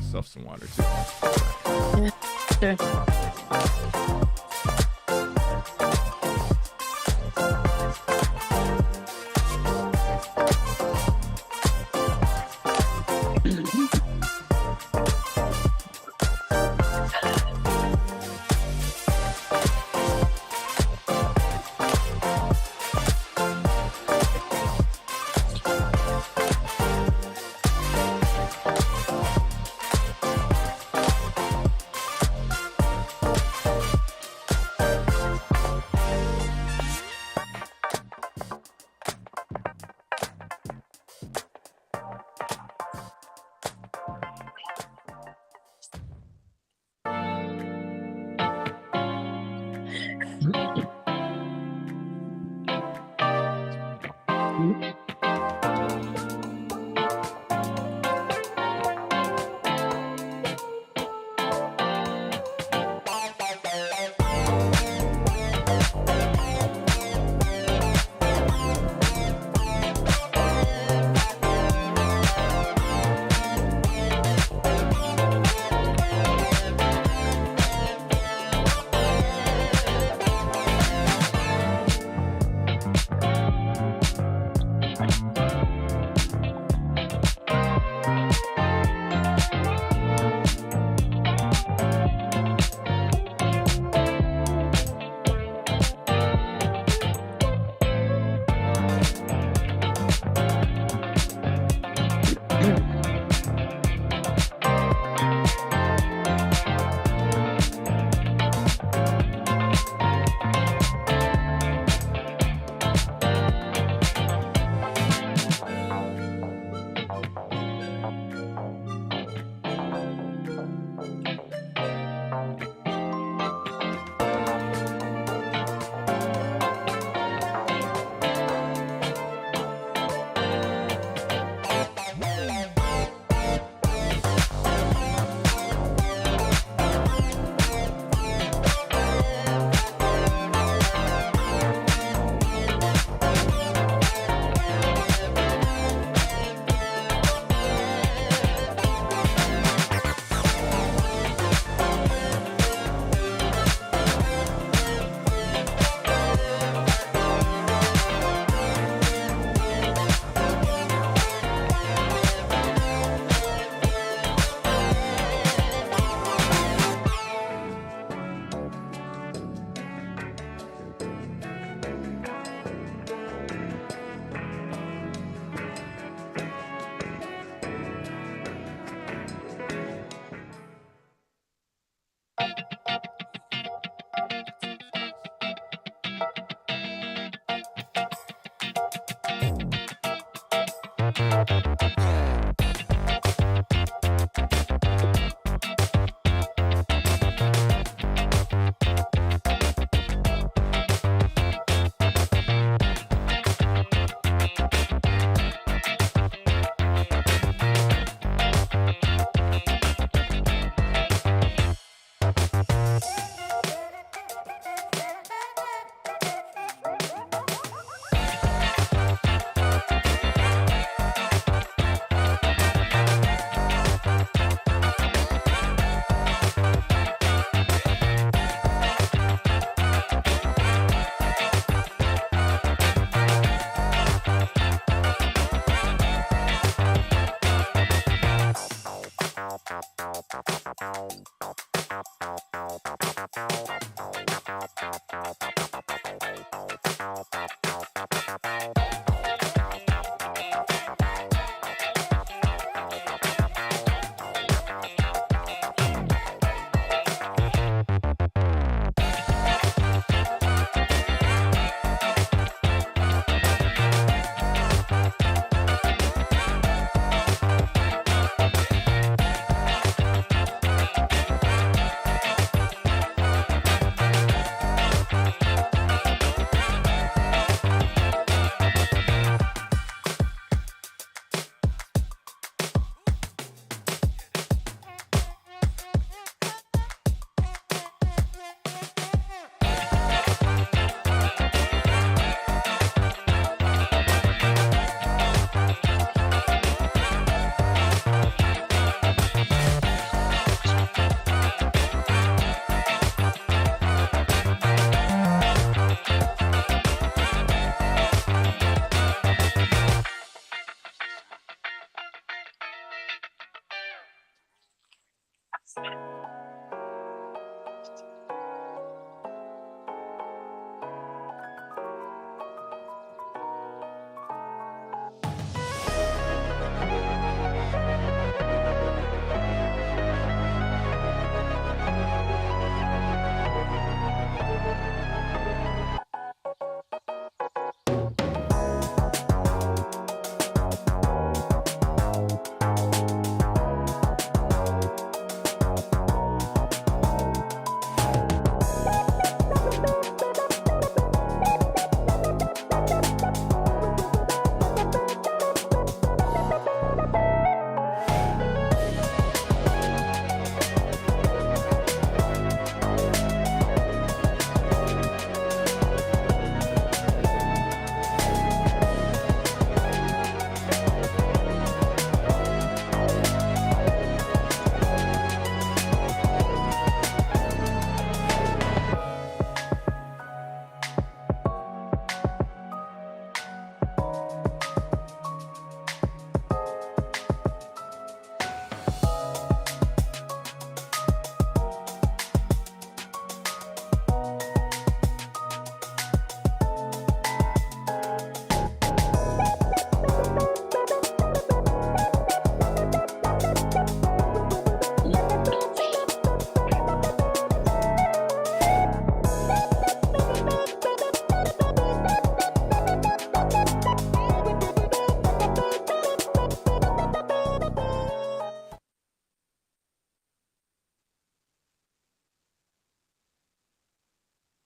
myself some water too. Yeah, sure.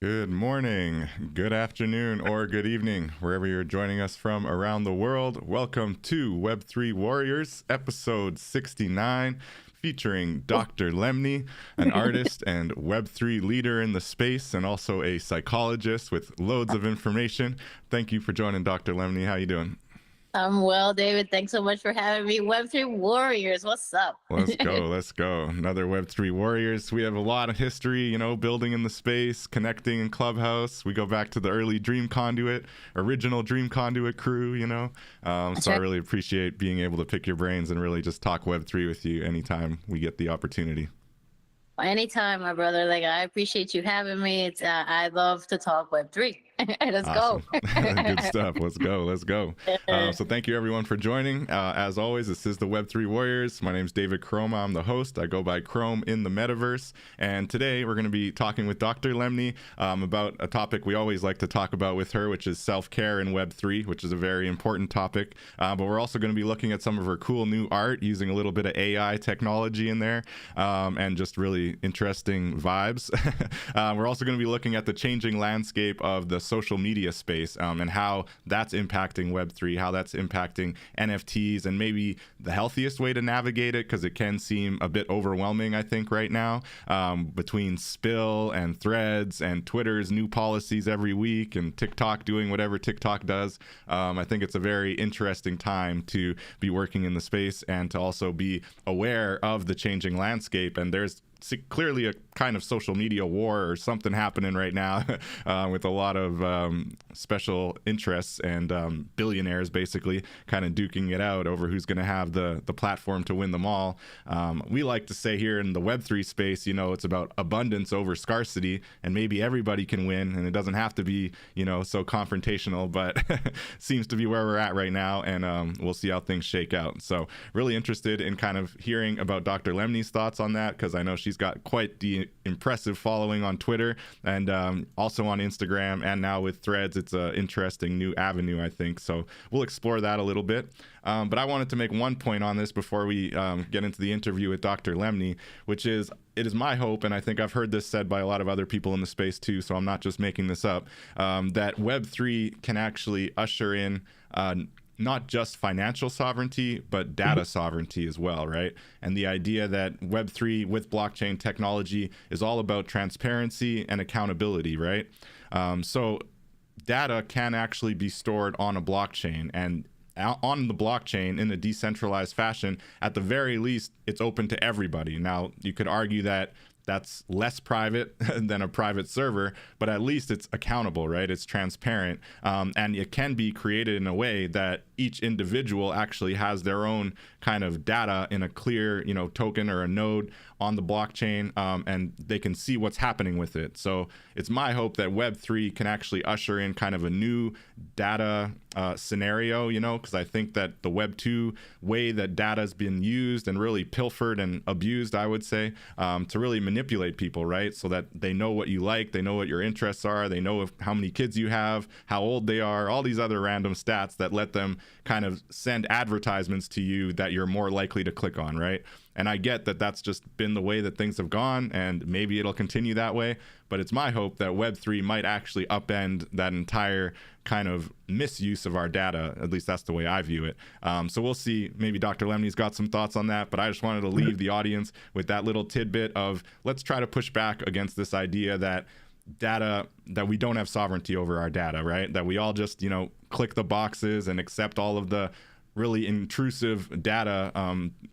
Good morning, good afternoon, or good evening, wherever you're joining us from around the world. Welcome to Web3 Warriors, episode 69, featuring Dr. Lemny, an artist and Web3 leader in the space, and also a psychologist with loads of information. Thank you for joining, Dr. Lemny. How you doing? I'm well, David. Thanks so much for having me. Web3 Warriors, what's up? Let's go, let's go. Another Web3 Warriors. We have a lot of history, you know, building in the space, connecting in Clubhouse. We go back to the early Dream Conduit, original Dream Conduit crew, you know. So I really appreciate being able to pick your brains and really just talk Web3 with you anytime we get the opportunity. Anytime, my brother. Like, I appreciate you having me. It's I love to talk Web3. Let's go. Good stuff. Let's go. Let's go. So thank you, everyone, for joining. As always, this is the Web3 Warriors. My name's David Chroma. I'm the host. I go by Chrome in the metaverse. And today we're going to be talking with Dr. Lemny about a topic we always like to talk about with her, which is self-care in Web3, which is a very important topic. But we're also going to be looking at some of her cool new art using a little bit of AI technology in there and just really interesting vibes. We're also going to be looking at the changing landscape of the social media space and how that's impacting Web3, how that's impacting NFTs, and maybe the healthiest way to navigate it, because it can seem a bit overwhelming, I think, right now, between Spill and Threads and Twitter's new policies every week and TikTok doing whatever TikTok does. I think it's a very interesting time to be working in the space and to also be aware of the changing landscape. And there's clearly a kind of social media war or something happening right now with a lot of special interests and billionaires basically kind of duking it out over who's going to have the platform to win them all. We like to say here in the Web3 space, you know, it's about abundance over scarcity, and maybe everybody can win, and it doesn't have to be, you know, so confrontational, but seems to be where we're at right now, and we'll see how things shake out. So really interested in kind of hearing about Dr. Lemny's thoughts on that, because I know she's got quite the impressive following on Twitter and also on Instagram, and now with Threads. It's an interesting new avenue, I think. So we'll explore that a little bit. But I wanted to make one point on this before we get into the interview with Dr. Lemny, which is, it is my hope, and I think I've heard this said by a lot of other people in the space too, so I'm not just making this up, that Web3 can actually usher in not just financial sovereignty, but data sovereignty as well, right? And the idea that Web3 with blockchain technology is all about transparency and accountability, right? So data can actually be stored on a blockchain, and on the blockchain in a decentralized fashion. At the very least, it's open to everybody. Now, you could argue that that's less private than a private server, but at least it's accountable, right? It's transparent, and it can be created in a way that each individual actually has their own kind of data in a clear, token or a node on the blockchain, and they can see what's happening with it. So it's my hope that Web3 can actually usher in kind of a new data scenario, because I think that the Web2 way that data has been used and really pilfered and abused, I would say, to really manipulate people, right? So that they know what you like, they know what your interests are, they know how many kids you have, how old they are, all these other random stats that let them kind of send advertisements to you that you're more likely to click on, right? And I get that that's just been the way that things have gone, and maybe it'll continue that way. But it's my hope that Web3 might actually upend that entire kind of misuse of our data. At least that's the way I view it. So we'll see. Maybe Dr. Lemny's got some thoughts on that, but I just wanted to leave the audience with that little tidbit of let's try to push back against this idea that we don't have sovereignty over our data, right? That we all just, click the boxes and accept all of the really intrusive data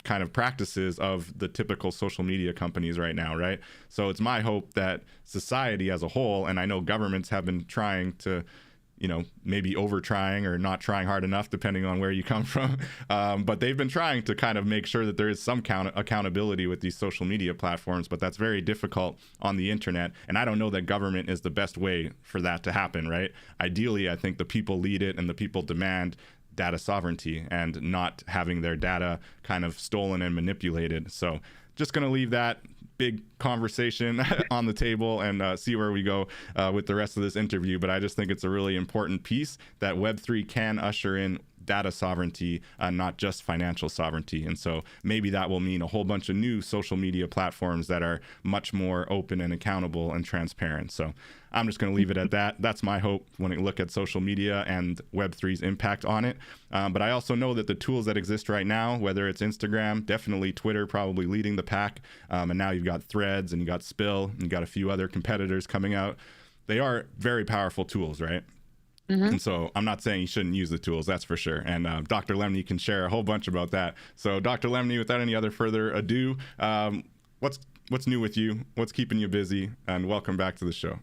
kind of practices of the typical social media companies right now, right? So it's my hope that society as a whole, and I know governments have been trying to, maybe over trying or not trying hard enough, depending on where you come from. But they've been trying to kind of make sure that there is some accountability with these social media platforms, but that's very difficult on the internet. And I don't know that government is the best way for that to happen, right? Ideally, I think the people lead it and the people demand data sovereignty and not having their data kind of stolen and manipulated. So just going to leave that big conversation on the table and see where we go with the rest of this interview. But I just think it's a really important piece that Web3 can usher in data sovereignty, not just financial sovereignty. And so maybe that will mean a whole bunch of new social media platforms that are much more open and accountable and transparent. So I'm just going to leave it at that. That's my hope when I look at social media and Web3's impact on it. But I also know that the tools that exist right now, whether it's Instagram, definitely Twitter, probably leading the pack. And now you've got Threads and you got Spill and you got a few other competitors coming out. They are very powerful tools, right? And so I'm not saying you shouldn't use the tools, that's for sure. And Dr. Lemny can share a whole bunch about that. So Dr. Lemny, without any other further ado, what's new with you? What's keeping you busy? And welcome back to the show.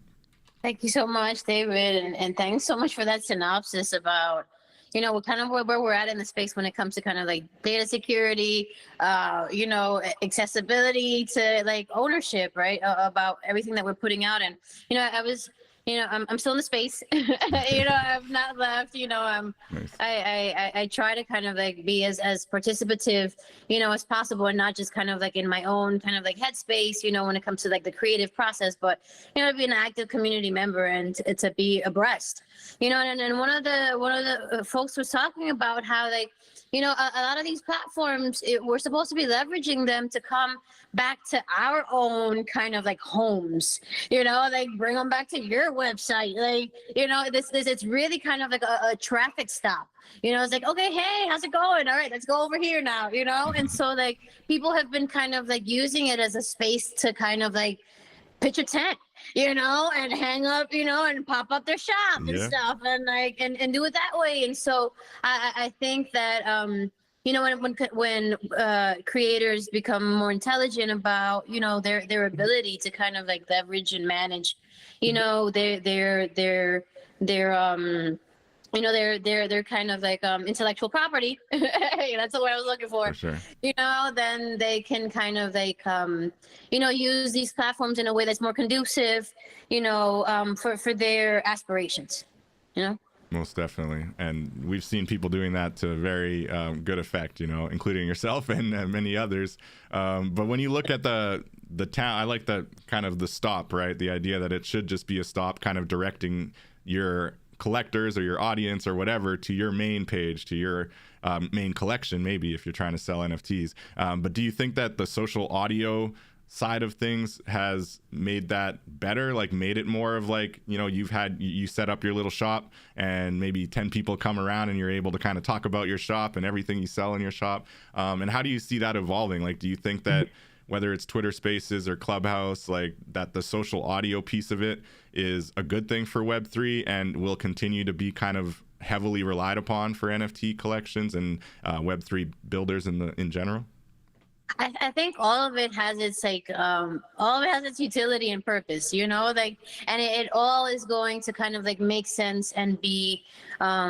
Thank you so much, David. And thanks so much for that synopsis about, what kind of where we're at in the space when it comes to kind of like data security, accessibility to like ownership, right? About everything that we're putting out. And, I was, I'm still in the space, I've not left, nice. I try to kind of like be as participative, as possible, and not just kind of like in my own kind of like headspace, when it comes to like the creative process, but, be an active community member and to be abreast, and one of the folks was talking about how like, a lot of these platforms, we're supposed to be leveraging them to come back to our own kind of like homes, like bring them back to your website. Like, this it's really kind of like a traffic stop. It's like, okay, hey, how's it going? All right, let's go over here now, And so like people have been kind of like using it as a space to kind of like pitch a tent, and hang up, and pop up their shop and stuff, and like and do it that way. And so I think that when creators become more intelligent about their ability to kind of like leverage and manage their kind of like intellectual property. That's the word I was looking for. Sure. Then they can kind of like use these platforms in a way that's more conducive, for their aspirations. Most definitely. And we've seen people doing that to very good effect, including yourself and many others. But when you look at the town, I like that kind of the stop, right? The idea that it should just be a stop, kind of directing your collectors or your audience or whatever to your main page, to your main collection, maybe if you're trying to sell NFTs. But do you think that the social audio side of things has made that better, like made it more of like, you set up your little shop and maybe 10 people come around and you're able to kind of talk about your shop and everything you sell in your shop? And how do you see that evolving? Like, do you think that whether it's Twitter Spaces or Clubhouse, like that the social audio piece of it is a good thing for Web3 and will continue to be kind of heavily relied upon for NFT collections and Web3 builders in general? I think all of it has its like all of it has its utility and purpose, you know, like, and it all is going to kind of like make sense and be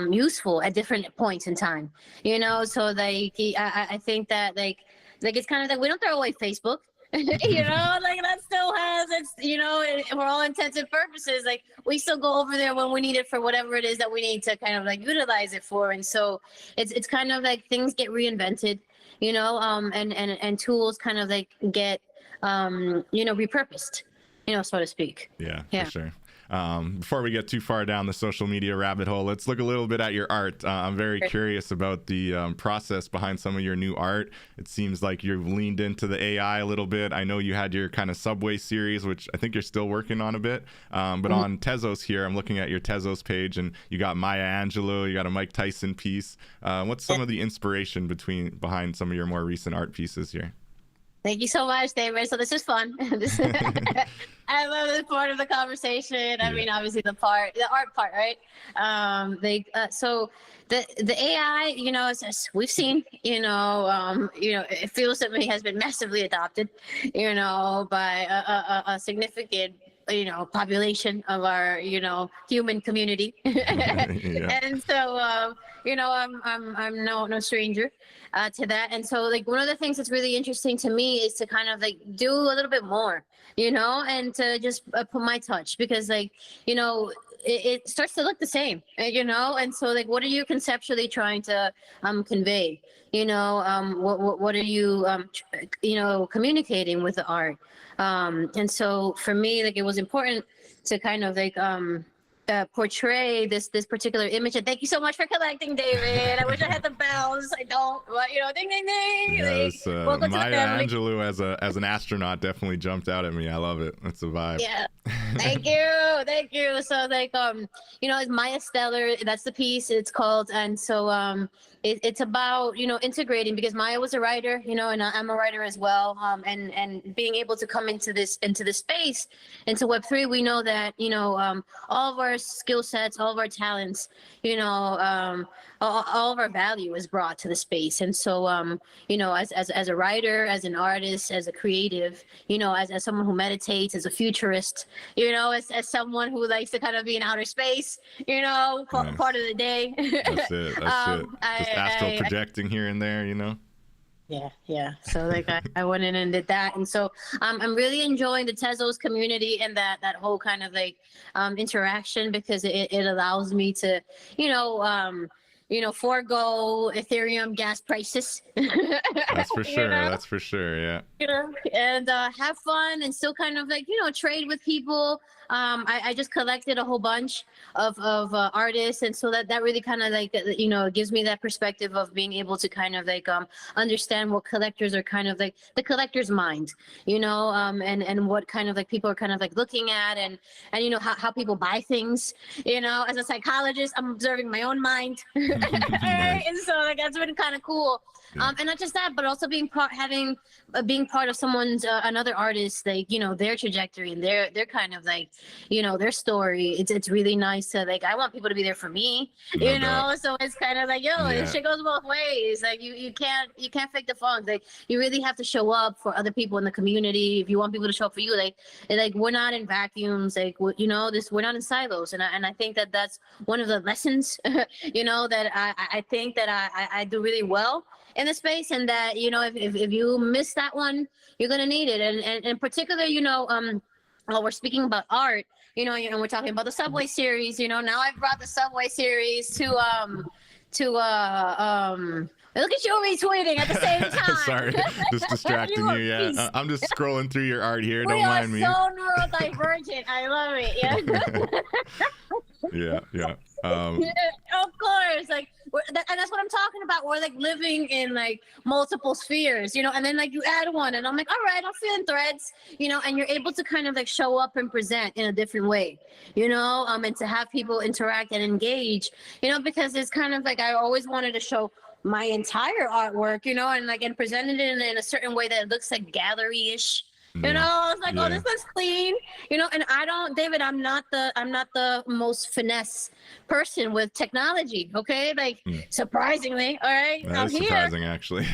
useful at different points in time, you know. So like I think that like it's kind of like we don't throw away Facebook. You know, like that still has its, you know, for all intents and purposes, like we still go over there when we need it for whatever it is that we need to kind of like utilize it for. And so it's kind of like things get reinvented, you know, and tools kind of like get you know, repurposed, you know, so to speak. Yeah, for sure. Before we get too far down the social media rabbit hole, let's look a little bit at your art. I'm very curious about the process behind some of your new art. It seems like you've leaned into the AI a little bit. I know you had your kind of Subway series, which I think you're still working on a bit. But on Tezos here, I'm looking at your Tezos page, and you got Maya Angelou, you got a Mike Tyson piece. What's some of the inspiration behind some of your more recent art pieces here? Thank you so much, David. So this is fun. I love this part of the conversation. I mean, obviously the art part, right? So the AI, you know, as we've seen, you know, it feels that it has been massively adopted, you know, by a significant, you know, population of our, you know, human community. And so you know, I'm no stranger to that. And so like one of the things that's really interesting to me is to kind of like do a little bit more, you know, and to just put my touch, because like, you know, it starts to look the same, you know. And so like what are you conceptually trying to convey, you know, what are you you know, communicating with the art. And so for me, like it was important to kind of like portray this particular image. And thank you so much for collecting, David. I wish I had the bells. I don't, but you know, ding ding ding. Yes, Maya Angelou as an astronaut definitely jumped out at me. I love it. That's a vibe. Yeah. Thank you. So like you know, it's Maya Stellar. That's the piece it's called. And so it's about, you know, integrating, because Maya was a writer, you know, and I'm a writer as well. And being able to come into this space, into Web3, we know that, you know, all of our skill sets, all of our talents, you know, all of our value is brought to the space. And so you know, as a writer, as an artist, as a creative, you know, as someone who meditates, as a futurist, you know, as someone who likes to kind of be in outer space, you know, part of the day. That's it. Just astral projecting here and there, you know. Yeah. So like I went in and did that. And so I'm really enjoying the Tezos community and that whole kind of like interaction, because it allows me to, you know, forego Ethereum gas prices. That's for sure. You know? That's for sure. Yeah. You know, and have fun and still kind of like, you know, trade with people. I just collected a whole bunch of artists, and so that really kind of like, you know, gives me that perspective of being able to kind of like understand what collectors are kind of like, the collector's mind, you know, and what kind of like people are kind of like looking at, and you know, how people buy things, you know. As a psychologist, I'm observing my own mind. And so like that's been kind of cool. And not just that, but also being part of someone's another artist, like, you know, their trajectory and their kind of like, you know, their story. It's really nice to like, I want people to be there for me, you know. So it's kind of like, this shit goes both ways. Like you can't fake the funk. Like you really have to show up for other people in the community. If you want people to show up for you, like we're not in vacuums. Like, you know, we're not in silos. And I think that that's one of the lessons, you know, that I think that I do really well in the space, and that, you know, if you miss that one, you're gonna need it. And in particular, you know, while we're speaking about art, you know, we're talking about the Subway series. You know, now I've brought the Subway series to look at you retweeting at the same time. Sorry, just distracting you. Yeah, I'm just scrolling through your art here. Don't mind me. We are so neurodivergent. I love it. Yeah. Of course, like, and that's what I'm talking about. We're like living in like multiple spheres, you know, and then like you add one, and I'm like, all right, I'll fill in threads, you know, and you're able to kind of like show up and present in a different way, you know, and to have people interact and engage, you know, because it's kind of like I always wanted to show my entire artwork, you know, and presented it in a certain way that it looks like gallery-ish, You know, I was like, Yeah. oh, this looks clean. You know, and David, I'm not the most finesse person with technology. Okay, like surprisingly, all right, That I'm is here. surprising, actually.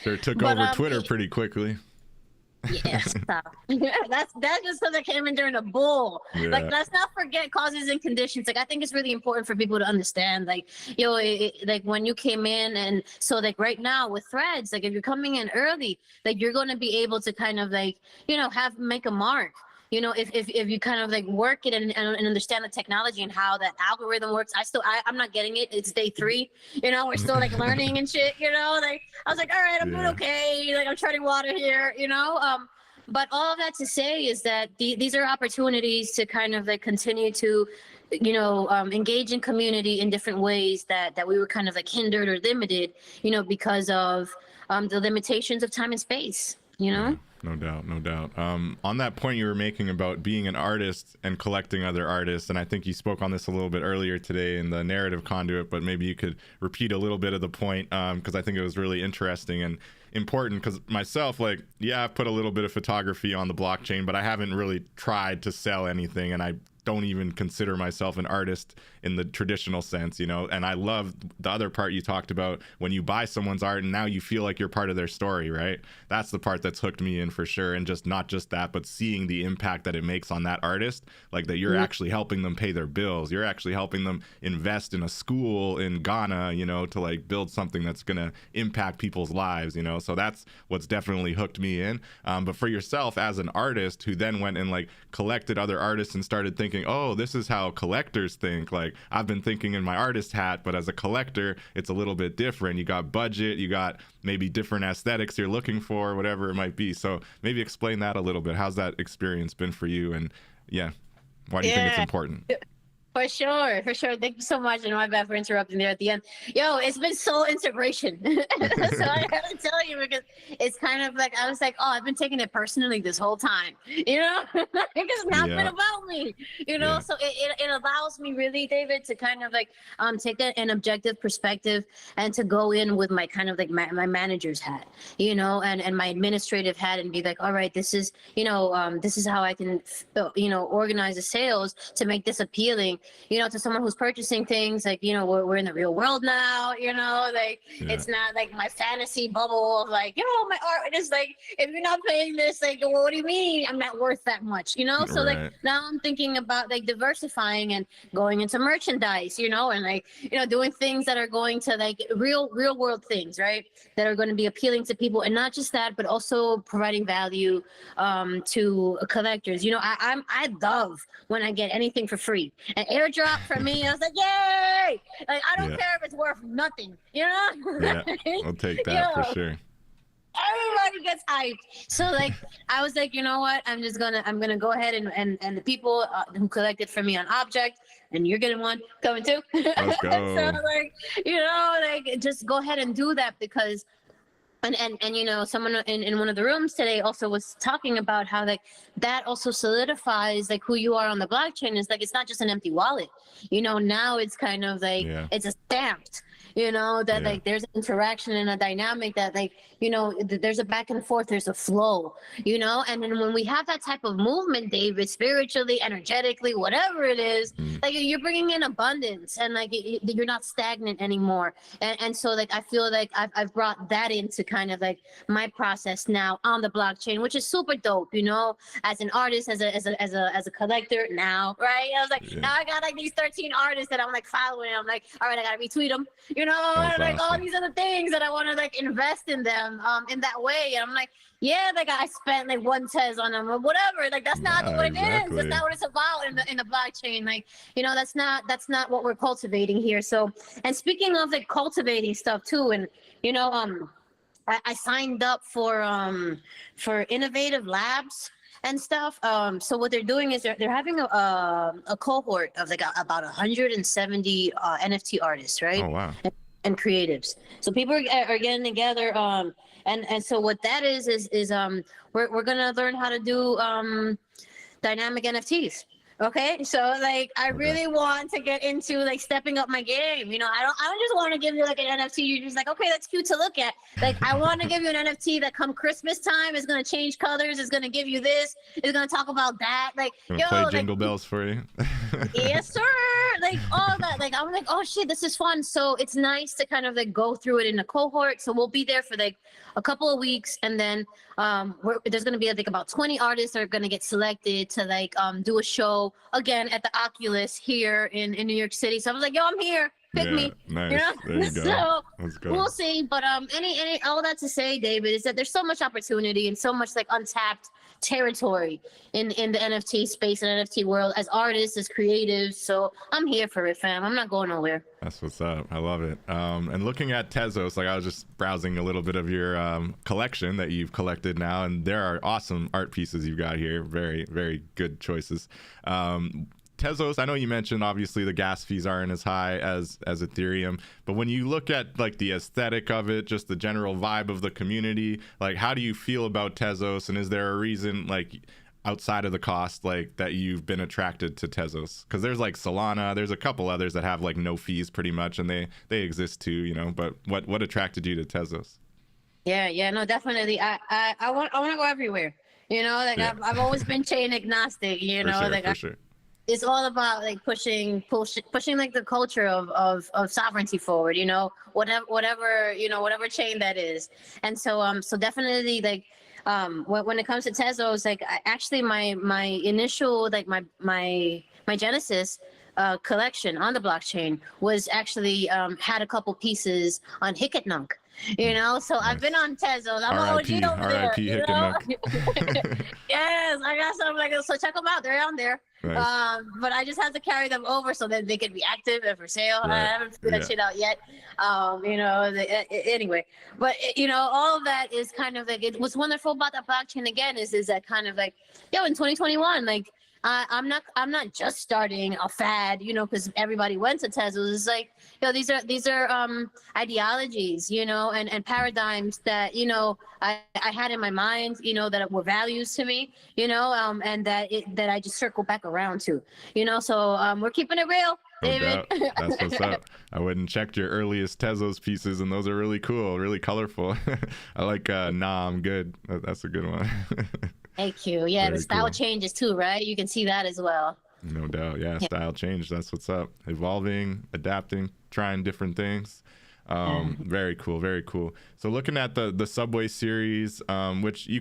Sure took But over Twitter pretty quickly. yes, that's just because I came in during a bull. Like, let's not forget causes and conditions. Like, I think it's really important for people to understand. Like, like when you came in, and so like right now with threads, like if you're coming in early, like you're going to be able to kind of like make a mark. You know, if you kind of like work it and understand the technology and how that algorithm works. I'm not getting it. It's day 3. You know, we're still like learning and shit. You know, like I was like, all right, I'm doing okay. Like I'm treading water here. You know, but all of that to say is that these are opportunities to kind of like continue to, engage in community in different ways that we were kind of like hindered or limited, because of the limitations of time and space. You know. Yeah. No doubt, no doubt. On that point you were making about being an artist and collecting other artists, and I think you spoke on this a little bit earlier today in the narrative conduit, but maybe you could repeat a little bit of the point, because I think it was really interesting and important. Because myself, like, I've put a little bit of photography on the blockchain, but I haven't really tried to sell anything, and I don't even consider myself an artist in the traditional sense, and I love the other part you talked about when you buy someone's art and now you feel like you're part of their story, right? That's the part that's hooked me in for sure. And just not just that, but seeing the impact that it makes on that artist, like that you're actually helping them pay their bills. You're actually helping them invest in a school in Ghana, to like build something that's going to impact people's lives, so that's what's definitely hooked me in. But for yourself as an artist who then went and like collected other artists and started thinking, oh, this is how collectors think. Like I've been thinking in my artist hat, but as a collector, it's a little bit different. You got budget, you got maybe different aesthetics you're looking for, whatever it might be. So maybe explain that a little bit. How's that experience been for you? And why do you think it's important? For sure, for sure. Thank you so much, and my bad for interrupting there at the end. Yo, it's been soul integration. So I gotta tell you, because it's kind of like I was like, oh, I've been taking it personally this whole time. It's not been about me. So it allows me really, David, to kind of like take an objective perspective and to go in with my kind of like my manager's hat, and my administrative hat, and be like, all right, this is this is how I can organize the sales to make this appealing, to someone who's purchasing things. Like, we're in the real world now, it's not like my fantasy bubble of like, my art is like, if you're not paying this, like, well, what do you mean I'm not worth that much, So like now I'm thinking about like diversifying and going into merchandise, and like, doing things that are going to like real world things, right? That are going to be appealing to people. And not just that, but also providing value to collectors. I love when I get anything for free. An airdrop for me, I was like, yay! Like, I don't care if it's worth nothing, Yeah, I'll take that for sure. Everybody gets hyped. So like, I was like, you know what? I'm gonna go ahead and the people who collected for me on Object, and you're getting one coming too. Let's go. So like, just go ahead and do that, because and someone in one of the rooms today also was talking about how like that also solidifies like who you are on the blockchain. Is like, it's not just an empty wallet, now it's kind of like it's a stamped, that like there's an interaction and a dynamic that like, there's a back and forth, there's a flow, and then when we have that type of movement, David, spiritually, energetically, whatever it is, like you're bringing in abundance, and like you're not stagnant anymore. And so like, I feel like I've brought that into kind of like my process now on the blockchain, which is super dope, as an artist, as a collector now, right? I was like, now I got like these 13 artists that I'm like following. I'm like, all right, I gotta retweet them, That's like awesome. all these other things that I want to like invest in them in that way. And I'm like, like I spent like one tez on them or whatever. Like that's not what it is. That's not what it's about in the blockchain. Like, that's not what we're cultivating here. So, and speaking of like cultivating stuff too, and I signed up for innovative labs and stuff. So what they're doing is they're having a cohort of like about 170 NFT artists, right? Oh wow. And creatives. So people are getting together. And so what that is we're gonna learn how to do dynamic NFTs. Okay, so like I really want to get into like stepping up my game. I don't just want to give you like an NFT. You're just like, okay, that's cute to look at. Like I want to give you an NFT that come Christmas time is gonna change colors, is gonna give you this, is gonna talk about that. Like play Jingle Bells for you. Yes, sir. Like all that. Like I'm like, oh shit, this is fun. So it's nice to kind of like go through it in a cohort. So we'll be there for like a couple of weeks, and then there's gonna be like about 20 artists that are gonna get selected to like do a show again at the Oculus here in New York City. So I was like, yo, I'm here. Pick me. Nice. There you go. So Let's go. we'll see. But any all that to say, David, is that there's so much opportunity and so much like untapped territory in the NFT space and NFT world as artists, as creatives. So I'm here for it, fam. I'm not going nowhere. That's what's up. I love it. And looking at Tezos, like I was just browsing a little bit of your collection that you've collected now, and there are awesome art pieces you've got here. Very, very good choices. Tezos, I know you mentioned obviously the gas fees aren't as high as Ethereum, but when you look at like the aesthetic of it, just the general vibe of the community, like how do you feel about Tezos, and is there a reason like outside of the cost like that you've been attracted to Tezos? Because there's like Solana, there's a couple others that have like no fees pretty much, and they exist too, but what attracted you to Tezos? Yeah, no, definitely. I want to go everywhere. Like yeah. I've always been chain agnostic. For sure. It's all about like pushing like the culture of sovereignty forward, whatever chain that is. And so definitely like when it comes to Tezos, like actually my initial like my genesis collection on the blockchain was actually had a couple pieces on Hicketnunk. So I've been on Tezos. I'm an OG over there. Yes, I got some like so check them out. They're on there. Nice. But I just have to carry them over so that they can be active and for sale. Right. I haven't figured that shit out yet. Anyway, but all of that is kind of like what's wonderful about the blockchain again is that kind of like in 2021 like. I'm not just starting a fad, because everybody went to Tezos. It's like, these are ideologies, and paradigms that, I had in my mind, that were values to me, and that I just circle back around to, so we're keeping it real. David. No doubt. That's what's up. I went and checked your earliest Tezos pieces, and those are really cool, really colorful. I like Nah, I'm Good. That's a good one. Thank you. Yeah, Very the style cool. changes too, right? You can see that as well. No doubt. Yeah, style change. That's what's up. Evolving, adapting, trying different things. Very cool. Very cool. So looking at the Subway series, which you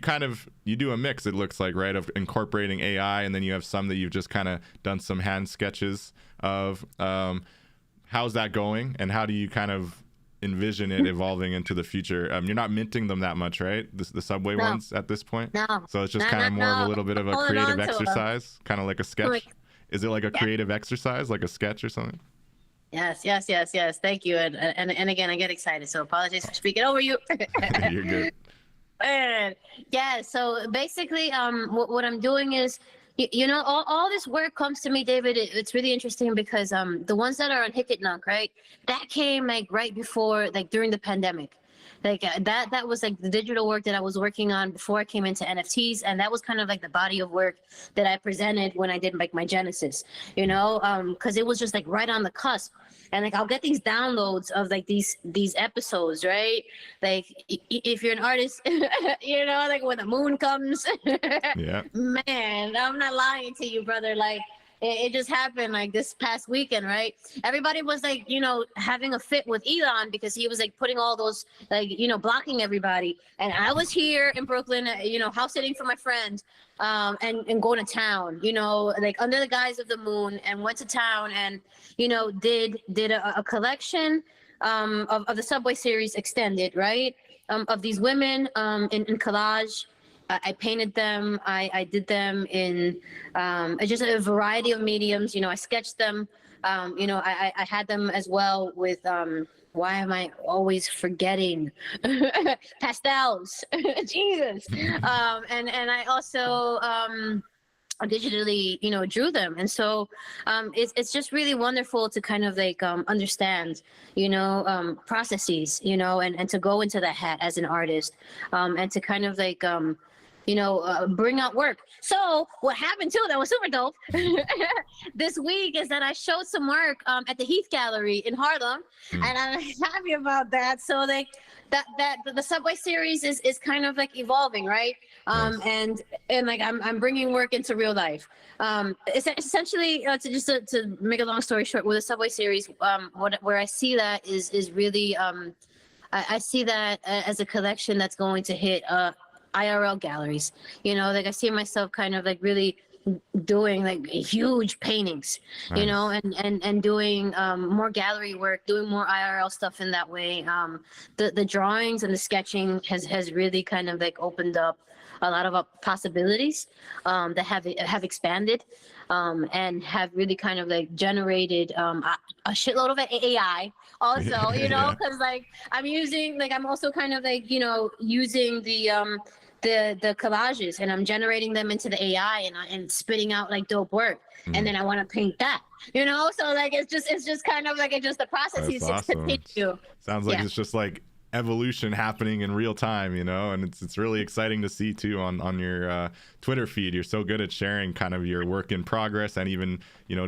do a mix, it looks like, right, of incorporating AI, and then you have some that you've just kind of done some hand sketches of. How's that going, and how do you kind of envision it evolving into the future? You're not minting them that much, right? The Subway ones at this point? No. So it's just kind of more of a little bit of a creative exercise, kind of like a sketch. Is it like a creative exercise, like a sketch or something? Yes. Thank you. And again, I get excited, so apologies for speaking over you. You're good. And yeah, so basically, what I'm doing is, all this work comes to me, David. It's really interesting because the ones that are on Hicketnunk, right? That came like right before, like during the pandemic. Like that was like the digital work that I was working on before I came into NFTs, and that was kind of like the body of work that I presented when I did like my genesis, because it was just like right on the cusp. And like I'll get these downloads of like these episodes, right? Like if you're an artist, like when the moon comes, yeah, man, I'm not lying to you, brother. Like it just happened like this past weekend, right? Everybody was like, having a fit with Elon because he was like putting all those like, blocking everybody. And I was here in Brooklyn, house sitting for my friends, and going to town, like under the guise of the moon, and went to town and, did a collection of the Subway series extended, right? Of these women in collage. I painted them. I did them in just a variety of mediums. I sketched them. I had them as well with why am I always forgetting pastels? Jesus. And I also digitally, drew them. And so it's just really wonderful to kind of like understand, processes, and to go into that hat as an artist, and to kind of like bring out work. So what happened too, that was super dope, this week, is that I showed some work at the Heath Gallery in Harlem, and I'm happy about that. So like that the Subway series is kind of like evolving, right? And like I'm bringing work into real life. Essentially, to make a long story short, with the Subway series, where I see that is really I see that as a collection that's going to hit IRL galleries. Like I see myself kind of like really doing like huge paintings, and doing more gallery work, doing more IRL stuff in that way. The drawings and the sketching has really kind of like opened up a lot of possibilities that have expanded and have really kind of like generated a shitload of AI also, because like I'm also kind of like, using the collages, and I'm generating them into the AI and spitting out like dope work. And then I want to paint that, so like it's just kind of like the process is awesome. continue. Sounds like it's just like evolution happening in real time, and it's really exciting to see too on your Twitter feed. You're so good at sharing kind of your work in progress, and even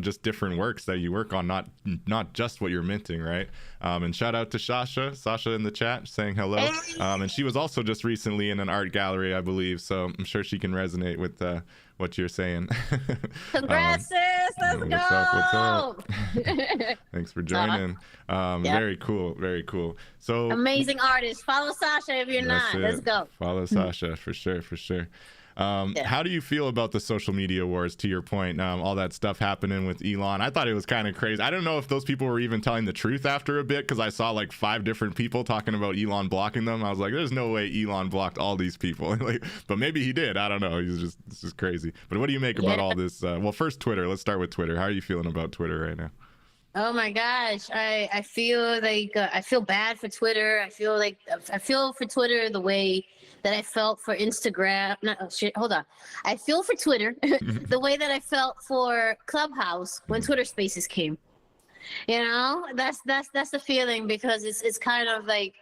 just different works that you work on, not just what you're minting, right? And shout out to Sasha in the chat saying hello. And she was also just recently in an art gallery, I believe, so I'm sure she can resonate with what you're saying. Congrats, sis. Let's go. What's up? Thanks for joining. Very cool. So amazing artist. Follow Sasha if you're not. Let's go. Follow Sasha for sure. How do you feel about the social media wars, to your point, all that stuff happening with Elon? I thought it was kind of crazy. I don't know if those people were even telling the truth after a bit, because I saw like 5 different people talking about Elon blocking them. I was like, there's no way Elon blocked all these people. But maybe he did. I don't know. It's just crazy. But what do you make about all this? Well, first, Twitter. Let's start with Twitter. How are you feeling about Twitter right now? Oh my gosh, I feel like I feel bad for Twitter. I feel for Twitter the way that I felt for Instagram. No, shit, hold on. I feel for Twitter the way that I felt for Clubhouse when Twitter Spaces came. That's the feeling, because it's kind of like,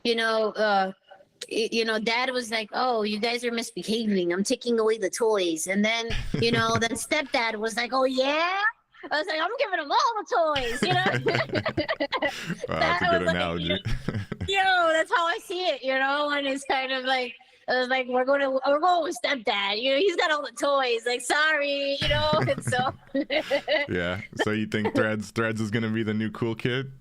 Dad was like, "Oh, you guys are misbehaving. I'm taking away the toys," and then then Stepdad was like, "Oh yeah." I was like, I'm giving them all the toys, Wow, that's a good analogy. That's how I see it, and it's kind of like, I was like, we're going with Stepdad, he's got all the toys, like, sorry, and so. Yeah, so you think Threads is going to be the new cool kid?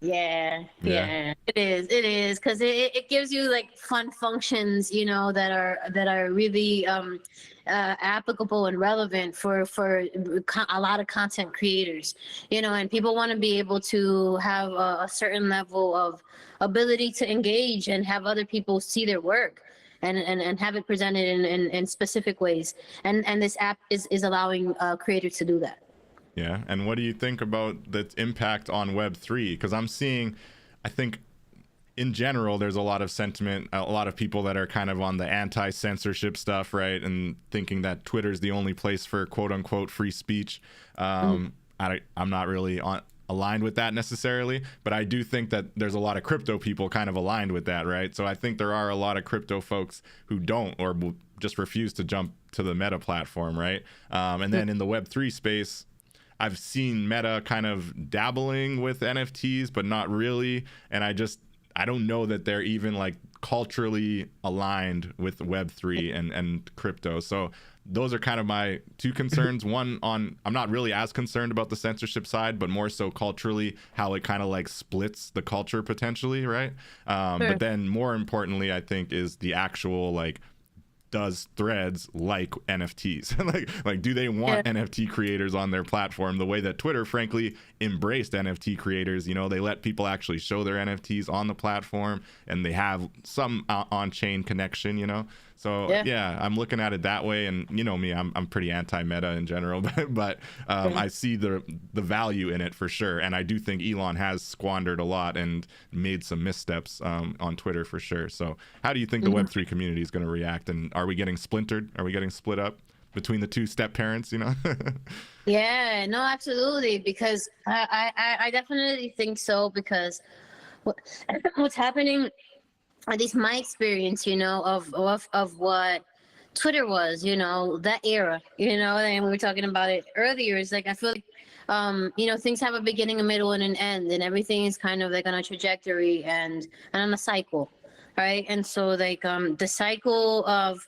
Yeah, it is, because it gives you like fun functions, that are really applicable and relevant for a lot of content creators, and people want to be able to have a certain level of ability to engage and have other people see their work and have it presented in specific ways, and this app is allowing creators to do that. Yeah, and what do you think about the impact on Web3? Because I'm seeing, I think, in general, there's a lot of sentiment, a lot of people that are kind of on the anti-censorship stuff, right? And thinking that Twitter's the only place for quote-unquote free speech. I'm not really aligned with that necessarily, but I do think that there's a lot of crypto people kind of aligned with that, right? So I think there are a lot of crypto folks who don't, or will just refuse to jump to the Meta platform, right? And then in the Web3 space, I've seen Meta kind of dabbling with NFTs, but not really. And I don't know that they're even like culturally aligned with Web3 and crypto. So those are kind of my 2 concerns. One, I'm not really as concerned about the censorship side, but more so culturally, how it kind of like splits the culture potentially, right? But then more importantly, I think, is the actual like, does Threads like NFTs? like do they want NFT creators on their platform the way that Twitter frankly embraced NFT creators? They let people actually show their NFTs on the platform, and they have some on-chain connection, So yeah, I'm looking at it that way, and me, I'm pretty anti-meta in general, but I see the value in it for sure, and I do think Elon has squandered a lot and made some missteps on Twitter for sure. So how do you think the Web3 community is going to react, and are we getting splintered? Are we getting split up between the 2 step parents? Yeah, no, absolutely, because I definitely think so, because what's happening, at least my experience, of what Twitter was, that era, and we were talking about it earlier. It's like, I feel like, things have a beginning, a middle, and an end, and everything is kind of like on a trajectory and on a cycle. Right. And so like the cycle of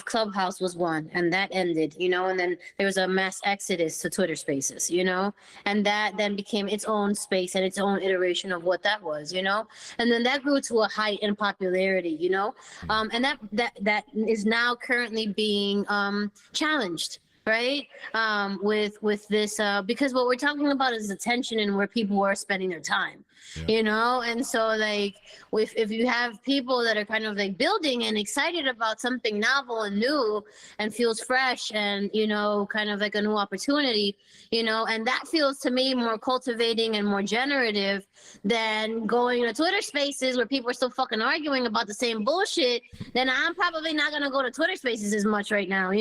Clubhouse was one, and that ended, and then there was a mass exodus to Twitter Spaces, and that then became its own space and its own iteration of what that was, and then that grew to a height in popularity, and that is now currently being challenged, right, with this because what we're talking about is attention and where people are spending their time. And so like if you have people that are kind of like building and excited about something novel and new and feels fresh and kind of like a new opportunity, and that feels to me more cultivating and more generative than going to Twitter Spaces where people are still fucking arguing about the same bullshit, then I'm probably not gonna go to Twitter Spaces as much right now,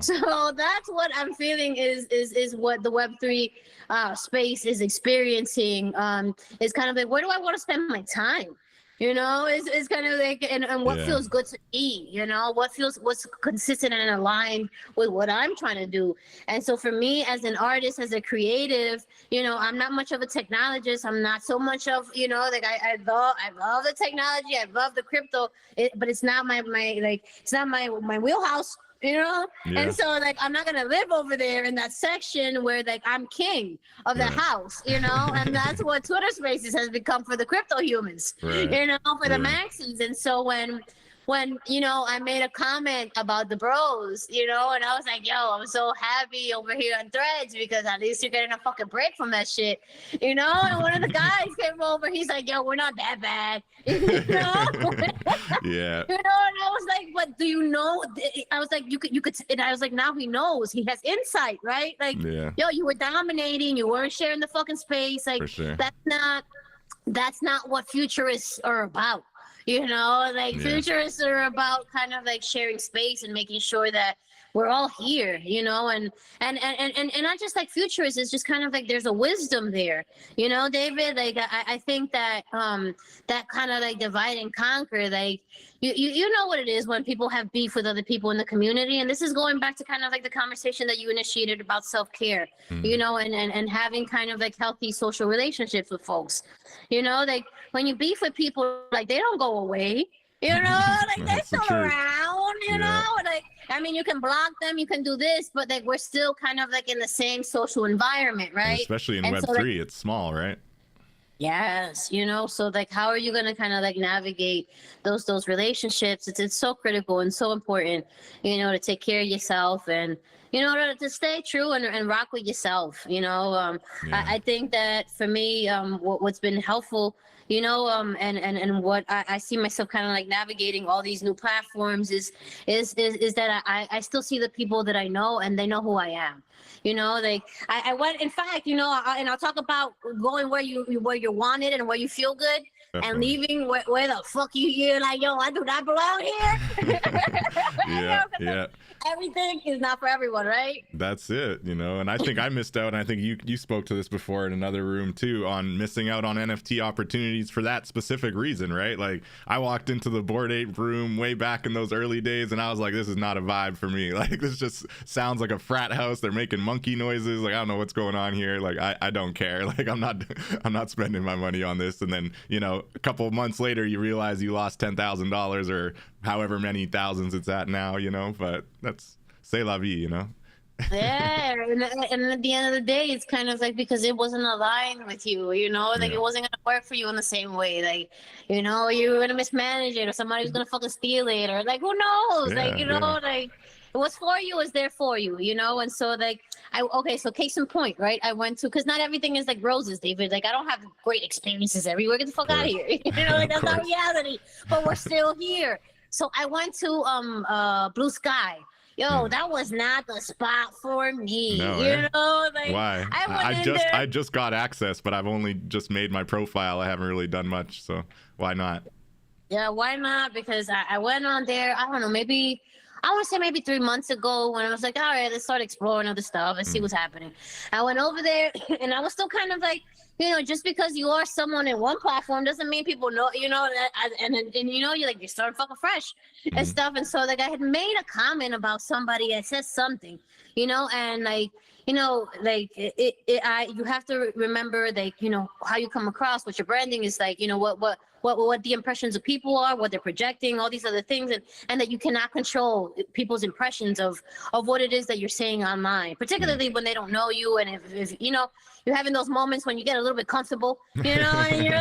So that's what I'm feeling is what the Web3 space is experiencing. Is kind of like, where do I want to spend my time? It's kind of like, and what feels good to me, what's consistent and aligned with what I'm trying to do. And so for me as an artist, as a creative, I'm not much of a technologist. I'm not so much of, like I love the technology. I love the crypto, but it's not it's not my wheelhouse. And so like I'm not gonna live over there in that section where like I'm king of the house, and that's what Twitter Spaces has become for the crypto humans, for the maxis. And so when I made a comment about the bros, and I was like, yo, I'm so happy over here on Threads because at least you're getting a fucking break from that shit, and one of the guys came over, he's like, yo, we're not that bad, Yeah. And I was like, but do you know? I was like, you could, and I was like, now he knows, he has insight, right? Like, yo, you were dominating, you weren't sharing the fucking space, like, sure. that's not what futurists are about. Futurists are about kind of like sharing space and making sure that we're all here, and not just like futurists, it's just kind of like there's a wisdom there, David. Like I think that that kind of like divide and conquer, like you know what it is when people have beef with other people in the community, and this is going back to kind of like the conversation that you initiated about self-care, and having kind of like healthy social relationships with folks, like when you beef with people, like they don't go away, like they're still around, like, I mean, you can block them, you can do this, but like we're still kind of like in the same social environment, right? And especially in Web3, it's small, right? Yes, so like how are you going to kind of like navigate those relationships? It's so critical and so important, to take care of yourself and to stay true and rock with yourself. I think that for me, what's been helpful, and what I see myself kind of like navigating all these new platforms is that I still see the people that I know and they know who I am. Like I went, in fact, and I'll talk about going where you're wanted and where you feel good. Definitely. And leaving where the fuck you're like, yo, I do not belong here. Yeah. Everything is not for everyone, right? That's it, and I think I missed out, and I think you spoke to this before in another room too, on missing out on NFT opportunities for that specific reason, right? Like I walked into the Bored Ape room way back in those early days and I was like, this is not a vibe for me. Like this just sounds like a frat house. They're making monkey noises. Like I don't know what's going on here. Like I don't care. Like I'm not spending my money on this. And then, a couple of months later you realize you lost $10,000 or however many thousands it's at now, but that's c'est la vie, Yeah, and at the end of the day, it's kind of like because it wasn't aligned with you, like it wasn't gonna work for you in the same way, like, you were gonna mismanage it or somebody was gonna fucking steal it or like, who knows, like, what's for you is there for you, and so like, so case in point, right? I went to, because not everything is like roses, David, like I don't have great experiences everywhere, get the fuck out of here, like that's not reality, but we're still here. So I went to Blue Sky. Yo, that was not the spot for me. No, like why? I just got access, but I've only just made my profile. I haven't really done much, so why not? Yeah, why not? Because I went on there, I don't know, maybe I want to say maybe 3 months ago when I was like, all right, let's start exploring other stuff and see what's happening. I went over there and I was still kind of like, just because you are someone in one platform doesn't mean people know, and you're starting fucking fresh and stuff. And so like I had made a comment about somebody that says something, and like, like you have to remember, like, how you come across, what your branding is, like, what the impressions of people are, what they're projecting, all these other things, and that you cannot control people's impressions of what it is that you're saying online, particularly when they don't know you. And if you're having those moments when you get a little bit comfortable, and you're,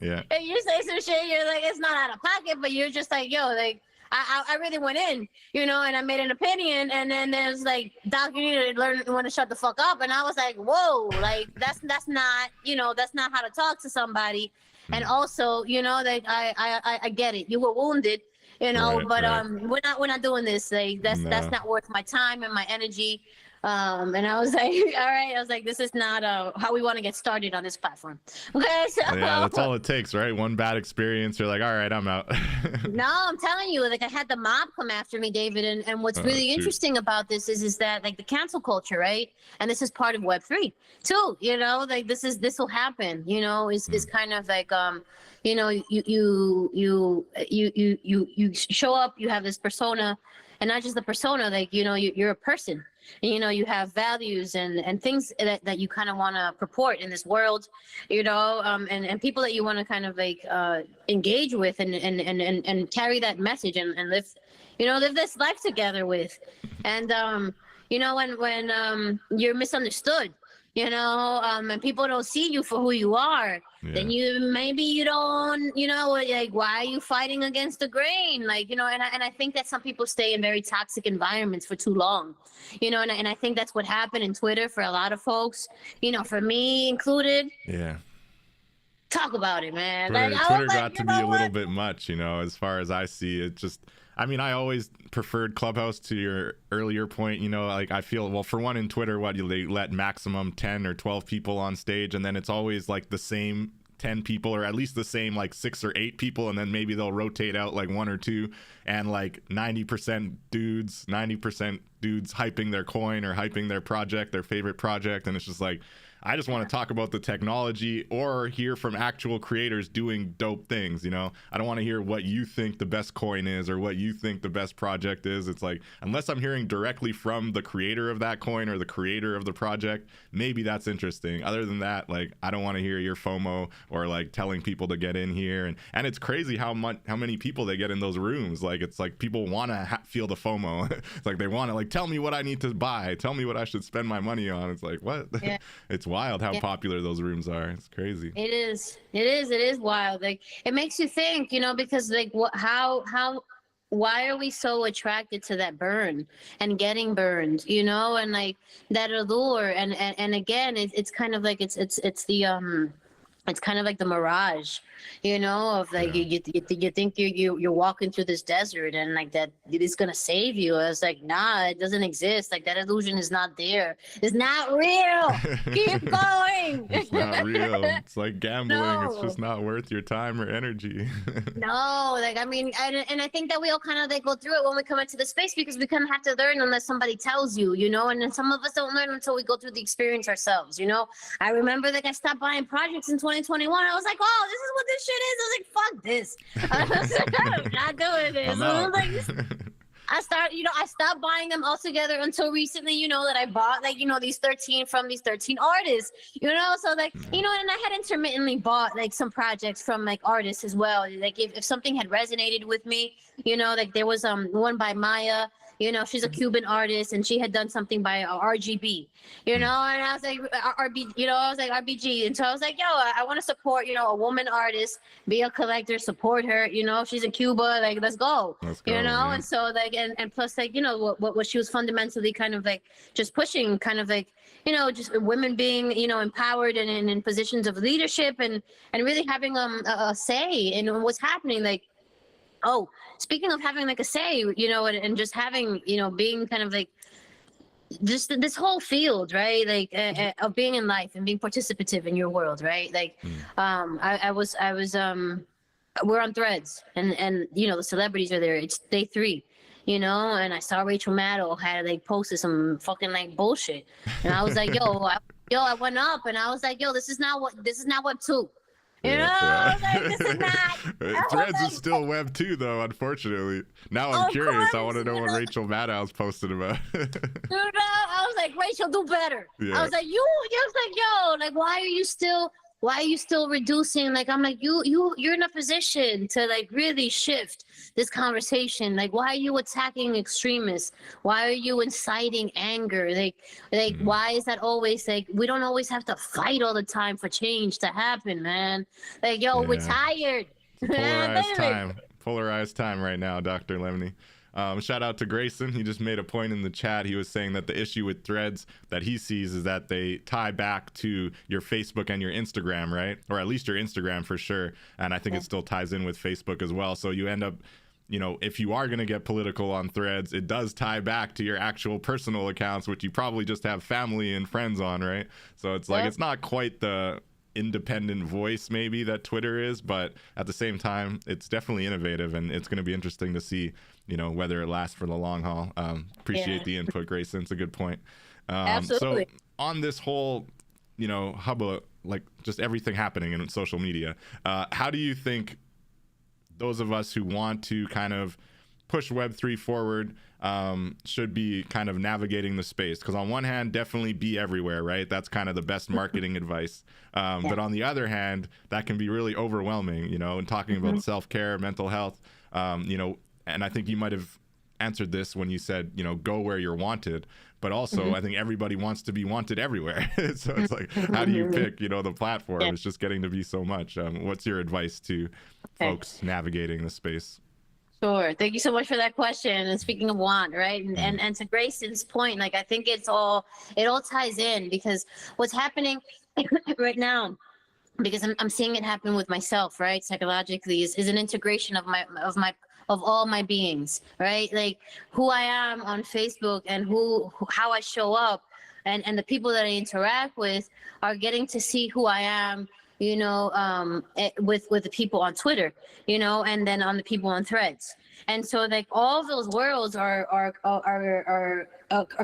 yeah. and you say some shit, you're like, it's not out of pocket, but you're just like, yo, like, I really went in, and I made an opinion, and then there's like, Doc, you need to learn when to shut the fuck up. And I was like, whoa, like that's not, that's not how to talk to somebody. And also, that I get it. You were wounded, Right, but right. we're not doing this. Like that's not worth my time and my energy. And I was like, all right, I was like, this is not how we want to get started on this platform. Okay, so Yeah, that's all it takes, right? One bad experience, you're like, all right, I'm out. no, I'm telling you, like I had the mob come after me, David, and what's really Shoot. interesting about this is that like the cancel culture, right? And this is part of Web3 too, like this will happen, is kind of like you show up, you have this persona, and not just the persona, like you're a person, and, you have values and things that you kind of want to purport in this world, and people that you want to kind of like engage with and carry that message and live this life together with. And when you're misunderstood, and people don't see you for who you are, then you don't, like, why are you fighting against the grain? Like, and I think that some people stay in very toxic environments for too long, and I think that's what happened in Twitter for a lot of folks, for me included. Yeah. Talk about it, man. Twitter got to be a little bit much, as far as I see it. Just, I mean, I always preferred Clubhouse, to your earlier point, like I feel, well, for one, in Twitter, they let maximum 10 or 12 people on stage, and then it's always like the same 10 people, or at least the same like 6 or 8 people, and then maybe they'll rotate out like 1 or 2, and like 90% dudes hyping their coin or hyping their project, their favorite project. And it's just like, I just want to talk about the technology or hear from actual creators doing dope things. I don't want to hear what you think the best coin is or what you think the best project is. It's like, unless I'm hearing directly from the creator of that coin or the creator of the project, maybe that's interesting. Other than that, like, I don't want to hear your FOMO or like telling people to get in here. And it's crazy how many people they get in those rooms. Like, it's like people want to feel the FOMO. It's like they want to, like, tell me what I need to buy, tell me what I should spend my money on. It's like, what? Yeah. It's wild how popular those rooms are. It's crazy. It is wild. Like, it makes you think, because like why are we so attracted to that burn and getting burned, and like that allure, and again, it's kind of like it's kind of like the mirage, of like, you think you're walking through this desert and like that it is gonna save you. I was like, nah, it doesn't exist. Like, that illusion is not there. It's not real. Keep going. It's not real. It's like gambling. No. It's just not worth your time or energy. No, like, I mean, and I think that we all kind of like go through it when we come into the space, because we kind of have to learn unless somebody tells you, and then some of us don't learn until we go through the experience ourselves. I remember that I stopped buying projects in 2021. I was like, oh, this is what this shit is. I was like, fuck this. I was like, I'm not doing this. I stopped buying them altogether until recently, that I bought like, these 13 from these 13 artists, so like, and I had intermittently bought like some projects from like artists as well. Like if something had resonated with me, like there was one by Maya. She's a Cuban artist, and she had done something by RGB, and I was like, RBG. And so I was like, yo, I want to support, a woman artist, be a collector, support her, she's in Cuba, like, let's go, yeah. And so like, and plus like, what she was fundamentally kind of like just pushing, kind of like, just women being, empowered and in positions of leadership and really having a say in what's happening. Like, oh, speaking of having like a say, and just having, being kind of like just this whole field, right? Like of being in life and being participative in your world, right? Like, I was we're on Threads, and the celebrities are there. It's day 3. And I saw Rachel Maddow had like posted some fucking like bullshit, and I was like, yo, yo, I went up and I was like, yo, this is not Web 2. You know, I was like, this is not. Threads is still Web 2, though, unfortunately. Now I'm curious. I want to know what Rachel Maddow's posted about. Dude, I was like, Rachel, do better. Yeah. I was like, yo, like, why are you still reducing? Like, I'm like, you're in a position to like really shift this conversation. Like, why are you attacking extremists? Why are you inciting anger? Like, why is that always like, we don't always have to fight all the time for change to happen, man. Like, yo, we're tired. Polarized time right now, Dr. Lemny. Shout out to Grayson. He just made a point in the chat. He was saying that the issue with threads that he sees is that they tie back to your Facebook and your Instagram, right? Or at least your Instagram for sure. And I think it still ties in with Facebook as well. So you end up, you know, if you are going to get political on threads, it does tie back to your actual personal accounts, which you probably just have family and friends on, right? So it's like, it's not quite the independent voice maybe that Twitter is, but at the same time, it's definitely innovative, and it's going to be interesting to see, you know, whether it lasts for the long haul. Appreciate the input, Grayson. It's a good point. Absolutely. So on this whole, you know, hubbub, like just everything happening in social media, how do you think those of us who want to kind of push Web3 forward should be kind of navigating the space? Because on one hand, definitely be everywhere, right? That's kind of the best marketing advice. But on the other hand, that can be really overwhelming, you know, and talking about self-care, mental health, you know, and I think you might have answered this when you said, you know, go where you're wanted. But also, I think everybody wants to be wanted everywhere. So it's like, how do you pick, you know, the platform? It's just getting to be so much. What's your advice to folks navigating the space? Sure. Thank you so much for that question. And speaking of want, right? And to Grayson's point, like, I think it all ties in, because what's happening right now, because I'm seeing it happen with myself, right? Psychologically is an integration of all my beings, right? Like who I am on Facebook and how I show up, and the people that I interact with are getting to see who I am, you know, with the people on Twitter, you know, and then on the people on Threads. And so like all of those worlds are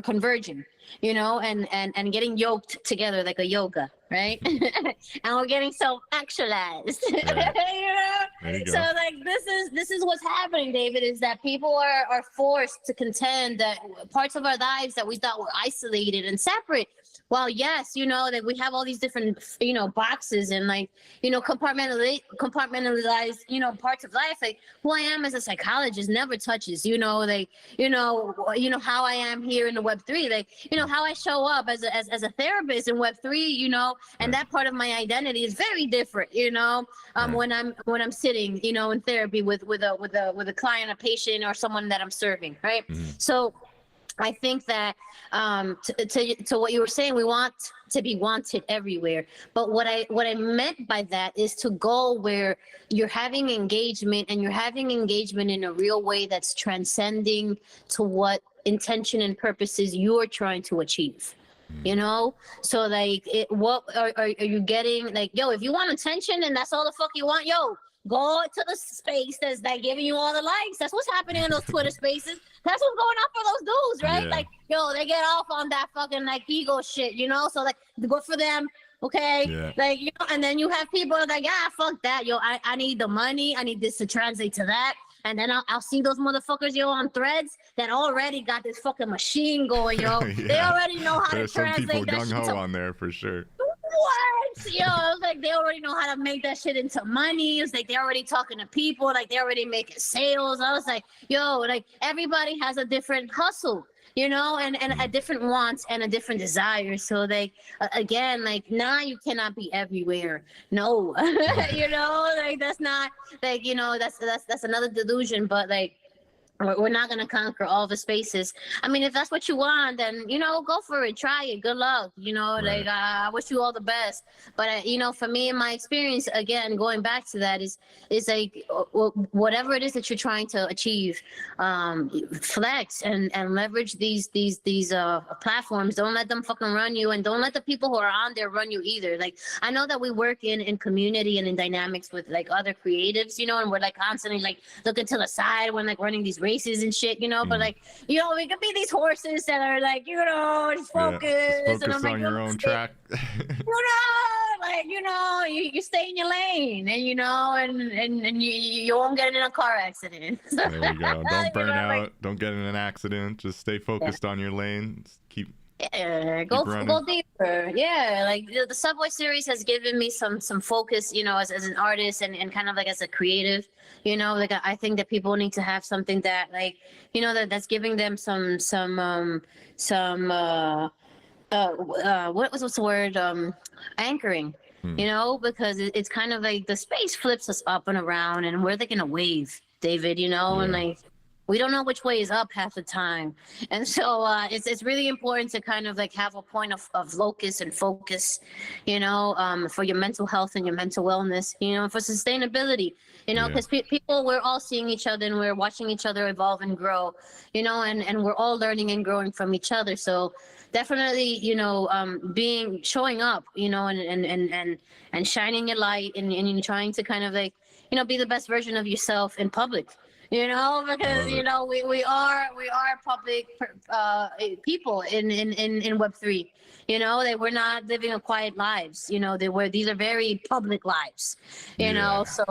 converging, you know, and getting yoked together like a yoga, right? And we're getting self-actualized. Right. You know? There you go. So like this is what's happening, David, is that people are forced to contend that parts of our lives that we thought were isolated and separate. Well, yes, you know, that we have all these different, you know, boxes and like, you know, compartmentalized, you know, parts of life. Like who I am as a psychologist never touches, you know, like, you know how I am here in the Web3, like, you know, how I show up as a therapist in Web3, you know, and that part of my identity is very different, you know, when I'm sitting, you know, in therapy with a client, a patient, or someone that I'm serving, right? So I think that to what you were saying, we want to be wanted everywhere. But what I meant by that is to go where you're having engagement, and you're having engagement in a real way that's transcending to what intention and purposes you're trying to achieve. You know, so like, what are you getting? Like, yo, if you want attention and that's all the fuck you want, yo, go to the space that's like giving you all the likes. That's what's happening in those Twitter spaces. That's what's going on for those dudes, right? Yeah. Like, yo, they get off on that fucking like ego shit, you know? So like, good for them. Okay. Yeah. Like, you know, and then you have people like, fuck that. Yo, I need the money. I need this to translate to that. And then I'll see those motherfuckers, yo, on Threads that already got this fucking machine going, yo. Yeah. They already know how There's to translate some people that shit gung-ho to on there for sure. what? Yo, I was like, they already know how to make that shit into money. It's like they're already talking to people, like they're already making sales. I was like, yo, like everybody has a different hustle, you know, and a different wants and a different desire. So like again, like nah, you cannot be everywhere. No. You know, like that's not like, you know, that's another delusion, but like we're not going to conquer all the spaces. I mean, if that's what you want, then, you know, go for it. Try it. Good luck. You know, Right. like, I wish you all the best. But, you know, for me, in my experience, again, going back to that is like, whatever it is that you're trying to achieve, flex and leverage these platforms. Don't let them fucking run you, and don't let the people who are on there run you either. Like, I know that we work in community and in dynamics with like other creatives, you know, and we're like constantly like looking to the side when like running these races and shit, you know, but like, you know, we could be these horses that are like, you know, just focus, just and focus I'm on like, your own track. you know, like, you know, you stay in your lane, and you know, and you won't get in a car accident. There you go. Don't burn out. Like, don't get in an accident. Just stay focused on your lane. Just keep go running. deeper. Yeah, like the Subway series has given me some focus, you know, as an artist and kind of like as a creative, you know, like I think that people need to have something that, like, you know, that's giving them some what's the word, anchoring, you know, because it's kind of like the space flips us up and around, and we're like in a wave, David, you know, and like we don't know which way is up half the time. And so it's really important to kind of like have a point of locus and focus, you know, for your mental health and your mental wellness, you know, for sustainability, you know, because people, we're all seeing each other and we're watching each other evolve and grow, you know, and we're all learning and growing from each other. So definitely, you know, showing up, you know, and shining your light and trying to kind of like, you know, be the best version of yourself in public. You know, because you know we are public people in Web3. You know, we're not living a quiet lives. You know, these are very public lives. You know, so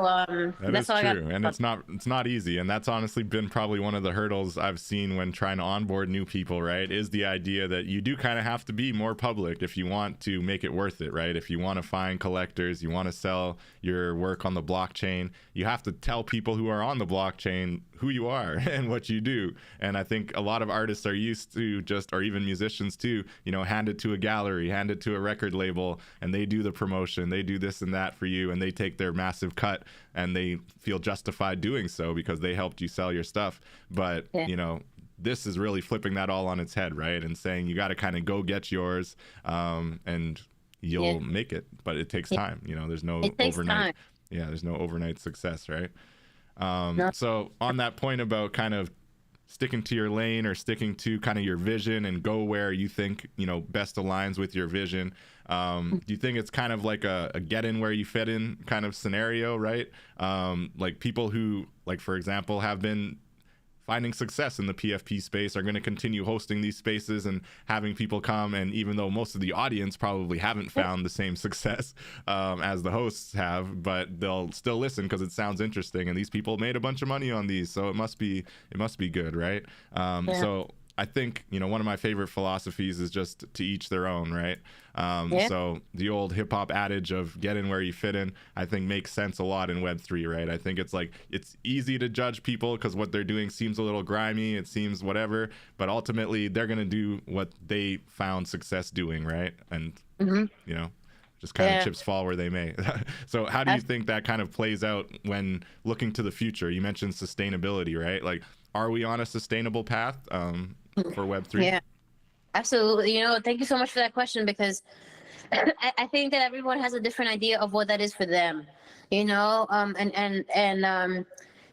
that's all true, and it's not easy, and that's honestly been probably one of the hurdles I've seen when trying to onboard new people. Right, is the idea that you do kind of have to be more public if you want to make it worth it. Right, if you want to find collectors, you want to sell your work on the blockchain, you have to tell people who are on the blockchain who you are and what you do. And I think a lot of artists are used to just, or even musicians too, you know, hand it to a gallery, hand it to a record label, and they do the promotion, they do this and that for you, and they take their massive cut, and they feel justified doing so because they helped you sell your stuff. But you know, this is really flipping that all on its head, right? And saying you got to kind of go get yours, and you'll make it, but it takes time. You know, there's no overnight. There's no overnight success, right? So on that point about kind of sticking to your lane or sticking to kind of your vision and go where you think, you know, best aligns with your vision, do you think it's kind of like a get in where you fit in kind of scenario, right? Like people who, like, for example, have been finding success in the PFP space are going to continue hosting these spaces and having people come, and even though most of the audience probably haven't found the same success as the hosts have, but they'll still listen because it sounds interesting, and these people made a bunch of money on these, so it must be good, right? So I think, you know, one of my favorite philosophies is just to each their own, right? So the old hip hop adage of get in where you fit in, I think makes sense a lot in Web3, right? I think it's like, it's easy to judge people because what they're doing seems a little grimy, it seems whatever, but ultimately they're going to do what they found success doing, right? And, you know, just kind of chips fall where they may. So how do you think that kind of plays out when looking to the future? You mentioned sustainability, right? Like, are we on a sustainable path for Web3? Yeah, absolutely. You know, thank you so much for that question, because I think that everyone has a different idea of what that is for them. You know,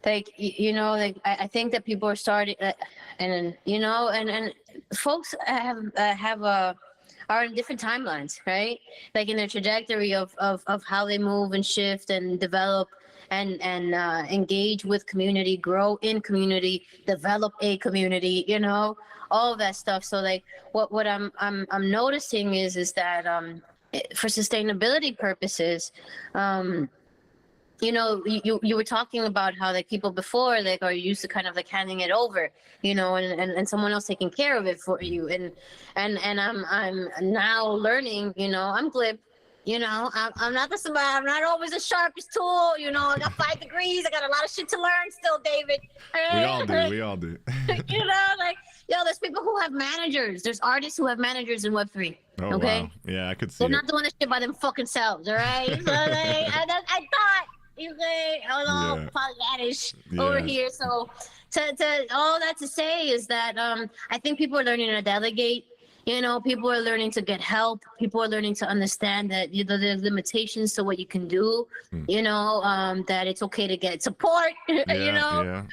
like, you know, like I think that people are starting, and you know, and folks are in different timelines, right? Like in their trajectory of how they move and shift and develop and engage with community, grow in community, develop a community, you know, all of that stuff. So like what I'm noticing is that for sustainability purposes, you know, you were talking about how like people before like are used to kind of like handing it over, you know, and someone else taking care of it for you, and I'm now learning, you know, I'm glib. You know, I'm not I'm not always the sharpest tool. You know, I got 5 degrees. I got a lot of shit to learn still, David. We all do. You know, like, yo, there's people who have managers. There's artists who have managers in Web3. Oh, okay? Wow. Yeah, I could see They're not doing this shit by them fucking selves, all right? So, like, I thought, you say, a little Pollyannish over here. So, to all that to say is that I think people are learning to delegate. People are learning to get help. People are learning to understand that there's limitations to what you can do. Hmm. That it's okay to get support. Yeah, yeah.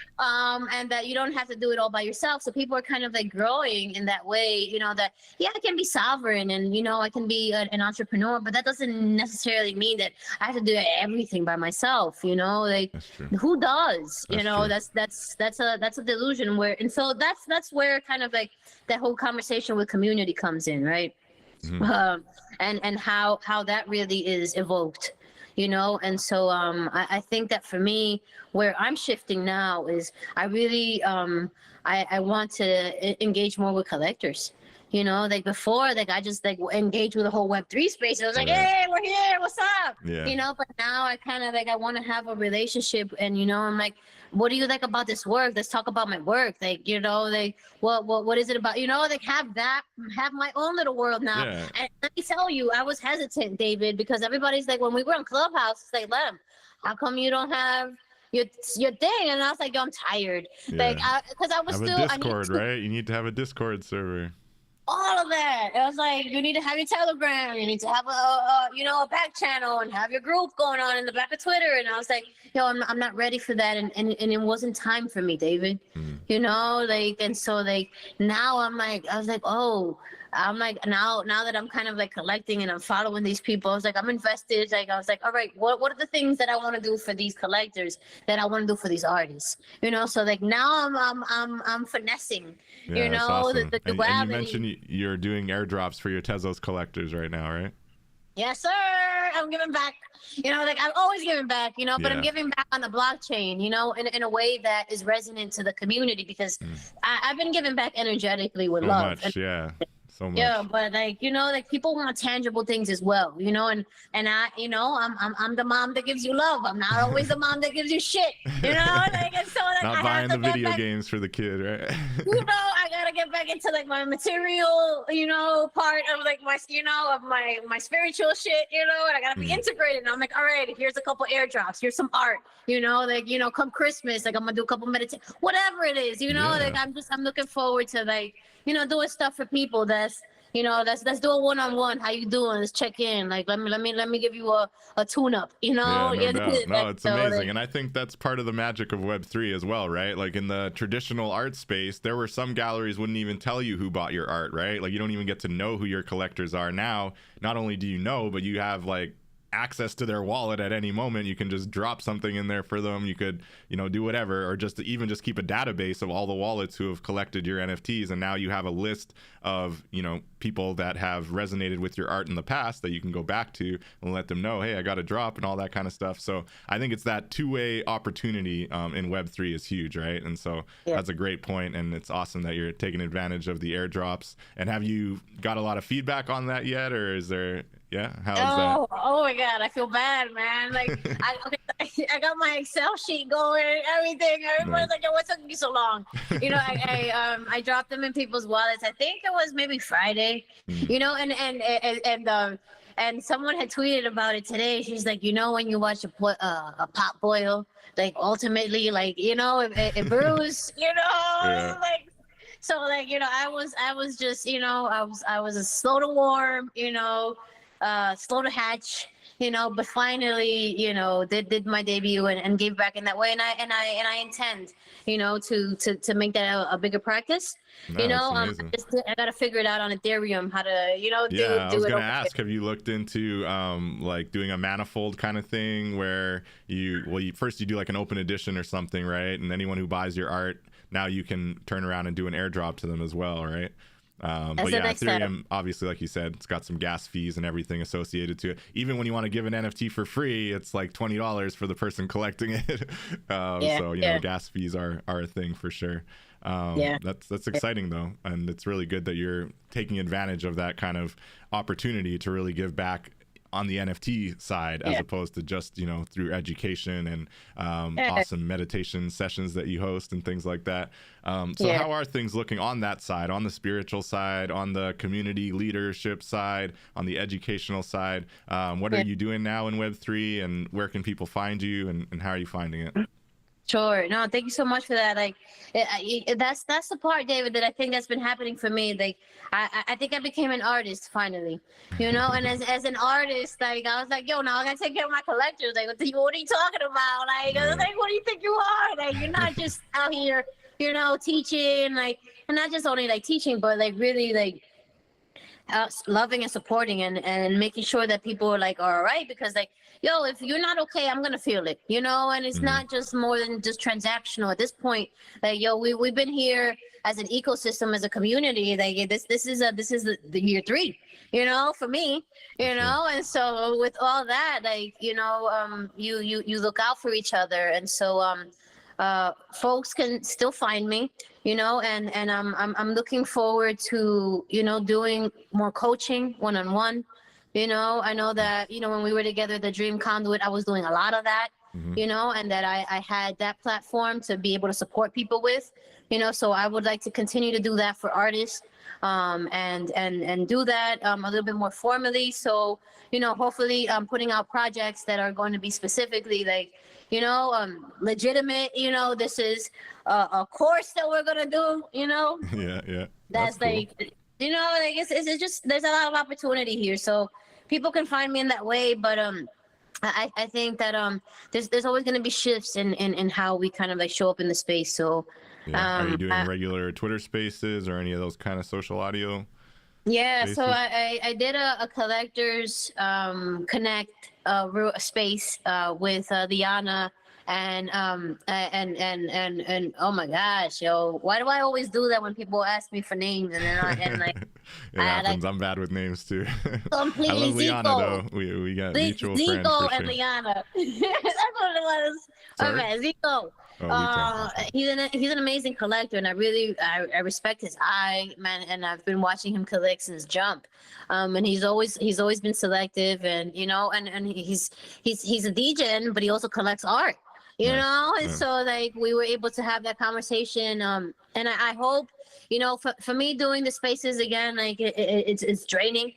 And that you don't have to do it all by yourself. So people are kind of like growing in that way. That I can be sovereign and I can be an entrepreneur, but that doesn't necessarily mean that I have to do everything by myself. Like That's true. who does? That's true. That's a delusion where, and so that's where kind of like that whole conversation with community comes in, right? Mhm. And how that really is evoked, and so I think that for me, where I'm shifting now is I really I want to engage more with collectors. Like before, like I just like engage with the whole Web3 space. I was like, Right. hey, we're here, what's up? Yeah. But now I kind of like I want to have a relationship, and I'm like, what do you like about this work? Let's talk about my work. Like, like what is it about? Like have my own little world now. Yeah. And let me tell you, I was hesitant, David, because everybody's like, when we were on Clubhouse, it's like, Lem, how come you don't have your thing? And I was like, yo, I'm tired. Yeah. Like, because I was have still a Discord, right? You need to have a Discord server. All of that. It was like, you need to have your Telegram, you need to have a back channel, and have your group going on in the back of Twitter. And I was like, yo, I'm not ready for that, and it wasn't time for me, David. And so like now I was like, oh, I'm like, now that I'm kind of like collecting and I'm following these people, I was like, I'm invested. Like I was like, all right, what are the things that I want to do for these collectors, that I want to do for these artists? So like now I'm finessing. Yeah, that's awesome. The and you gravity. mentioned you're doing airdrops for your Tezos collectors right now, right? Yes, sir. I'm giving back. Like I'm always giving back. But Yeah. I'm giving back on the blockchain. In a way that is resonant to the community, because I've been giving back energetically with So love. much, yeah. So much. Yeah, but like like people want tangible things as well, and I, I'm the mom that gives you love. I'm not always the mom that gives you shit, like, and so like Not I buying have the to video get back, games for the kid, right? I gotta get back into like my material, part of like my, of my spiritual shit, and I gotta be integrated. And I'm like, all right, here's a couple airdrops, here's some art, like, come Christmas, like I'm gonna do a couple meditation, whatever it is, like I'm looking forward to like, doing stuff for people that's, let's do a one-on-one. How you doing? Let's check in. Like, let me give you a tune-up, Yeah, no doubt. No, it's so, amazing. like, And I think that's part of the magic of Web3 as well, right? Like in the traditional art space, there were some galleries wouldn't even tell you who bought your art, right? Like you don't even get to know who your collectors are. Now, not only do you know, but you have like access to their wallet at any moment. You can just drop something in there for them. You could, do whatever, or just keep a database of all the wallets who have collected your NFTs. And now you have a list of, people that have resonated with your art in the past that you can go back to and let them know, hey, I got a drop and all that kind of stuff. So I think it's that two-way opportunity in Web3 is huge, right? And so that's a great point, and it's awesome that you're taking advantage of the airdrops. And have you got a lot of feedback on that yet, or is there? Yeah, how's that? Oh my God, I feel bad, man. Like I got my Excel sheet going and everything. Everybody's like, yo, what took you so long? I dropped them in people's wallets. I think it was maybe Friday. And someone had tweeted about it today. She's like, when you watch a pot boil, like ultimately, like it brews, Yeah. like. So like I was just I was slow to warm, slow to hatch, but finally did my debut and gave back in that way, and I intend to make that a bigger practice. No, that's amazing. I gotta figure it out on Ethereum how to do I was it gonna ask, have you looked into like doing a manifold kind of thing where you first do like an open edition or something, right? And anyone who buys your art, now you can turn around and do an airdrop to them as well, right? But yeah, Ethereum, obviously, like you said, it's got some gas fees and everything associated to it. Even when you want to give an NFT for free, it's like $20 for the person collecting it. So gas fees are a thing for sure. That's exciting though, and it's really good that you're taking advantage of that kind of opportunity to really give back on the NFT side, as opposed to just through education and awesome meditation sessions that you host and things like that. How are things looking on that side, on the spiritual side, on the community leadership side, on the educational side? What are you doing now in Web3, and where can people find you, and how are you finding it? Sure. No, thank you so much for that. Like, that's the part, David, that I think that's been happening for me. Like, I think I became an artist finally, you know. And as an artist, like, I was like, yo, now I gotta take care of my collectors. Like, what are you talking about? Like, I was like, what do you think you are? Like, you're not just out here, you know, teaching, like, and not just only like teaching, but like really like loving and supporting and making sure that people are like, all right, because like, yo, if you're not okay, I'm gonna feel it, you know. And it's not just more than just transactional at this point. Like, yo, we've been here as an ecosystem, as a community. Like, this is the year 3, you know, for me, you know. And so with all that, like, you know, you look out for each other. And so folks can still find me, you know, and I'm looking forward to, you know, doing more coaching one-on-one. You know, I know that, you know, when we were together, the Dream Conduit, I was doing a lot of that, you know, and that I had that platform to be able to support people with, you know. So I would like to continue to do that for artists, and do that a little bit more formally. So, you know, hopefully putting out projects that are going to be specifically like, you know, legitimate. You know, this is a course that we're gonna do. You know, Yeah. that's cool. like, you know, like it's just there's a lot of opportunity here, so people can find me in that way. But I think that there's always gonna be shifts in how we kind of like show up in the space. So Are you doing regular Twitter Spaces or any of those kind of social audio? yeah, Spaces? so I did a collectors connect space with Liana and oh my gosh, yo, why do I always do that when people ask me for names and then like it happens. I'm bad with names too. I completely love Liana though. We got mutual friends Zico for and sure. Liana. That's what it was. Sorry? Okay, Zico. Oh, Lito. He's an amazing collector, and I respect his eye, man. And I've been watching him collect since Jump, and he's always been selective, and you know, and he's a DJ, but he also collects art, you Nice. know. And Nice. so like we were able to have that conversation, and I hope, you know, for me doing the spaces again, like it's draining,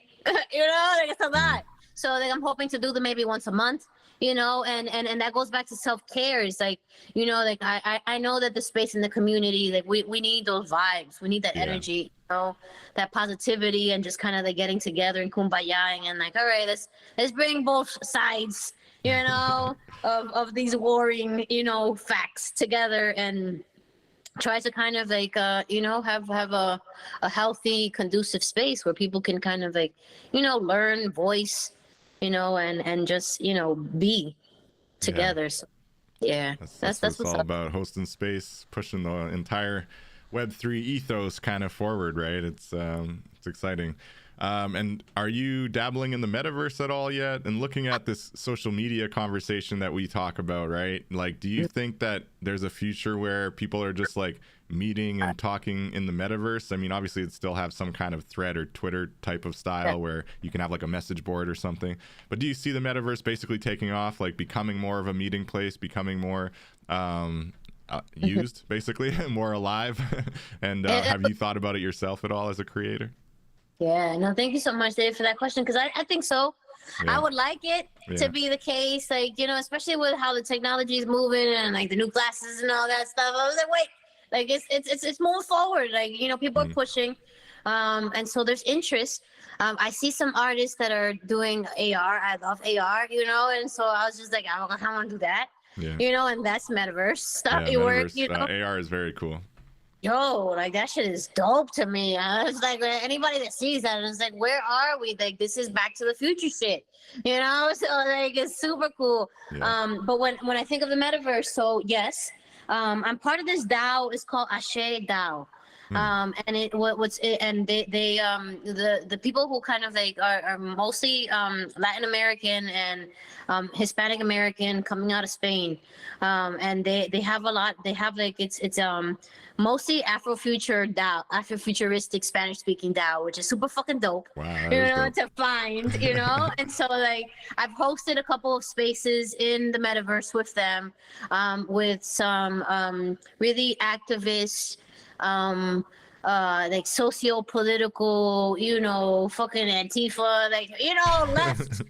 you know, like it's a lot. So like I'm hoping to do them maybe once a month, you know, and that goes back to self-care. It's like, you know, like I know that the space in the community, like we need those vibes, we need that energy, you know, that positivity, and just kind of like getting together and kumbayaing and like, all right, let's bring both sides, you know, of these warring, you know, facts together, and try to kind of like you know, have a healthy, conducive space where people can kind of like, you know, learn, voice, you know, and just, you know, be together. So yeah, That's what it's what's all up. about. Hosting space, pushing the entire Web3 ethos kind of forward, right? It's exciting. And are you dabbling in the metaverse at all yet? And looking at this social media conversation that we talk about, right? Like, do you think that there's a future where people are just like meeting and talking in the metaverse? I mean, obviously it still have some kind of thread or Twitter type of style where you can have like a message board or something. But do you see the metaverse basically taking off, like becoming more of a meeting place, becoming more used, basically, more alive? And have you thought about it yourself at all as a creator? Yeah, no, thank you so much, Dave, for that question, because I think so. Yeah. I would like it to be the case, like, you know, especially with how the technology is moving and like the new glasses and all that stuff. I was like, wait, like it's moving forward. Like, you know, people are pushing, and so there's interest. I see some artists that are doing AR. I love AR, you know, and so I was just like, I want to do that, you know, and that's metaverse stuff. Yeah, Work, metaverse, you know. AR is very cool. Yo, like that shit is dope to me. I was like, anybody that sees that, it's like, where are we? Like, this is Back to the Future shit, you know? So like, it's super cool. But when I think of the metaverse, so yes, I'm part of this DAO. It's called Ashe DAO. And the people who kind of like are mostly Latin American and Hispanic American coming out of Spain, and they have a lot. They have like it's mostly Afrofuturistic Spanish speaking DAO, which is super fucking dope. Wow, You know, to find, you know. And so like I've hosted a couple of spaces in the metaverse with them, with some really activists, like socio-political, fucking Antifa, like, left,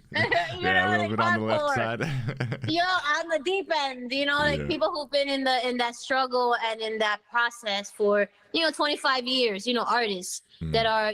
Yeah, a little like bit on the left hardcore, side. on the deep end, like Yeah. people who've been in that struggle and in that process for, 25 years, artists that are,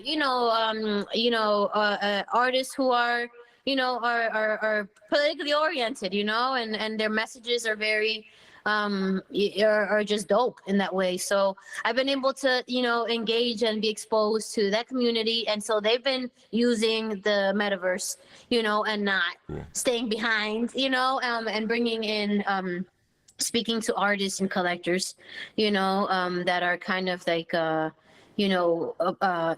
artists who are, are politically oriented, and their messages are very, are just dope in that way. So I've been able to, engage and be exposed to that community. And so they've been using the metaverse, and not staying behind, and bringing in, speaking to artists and collectors, that are kind of like,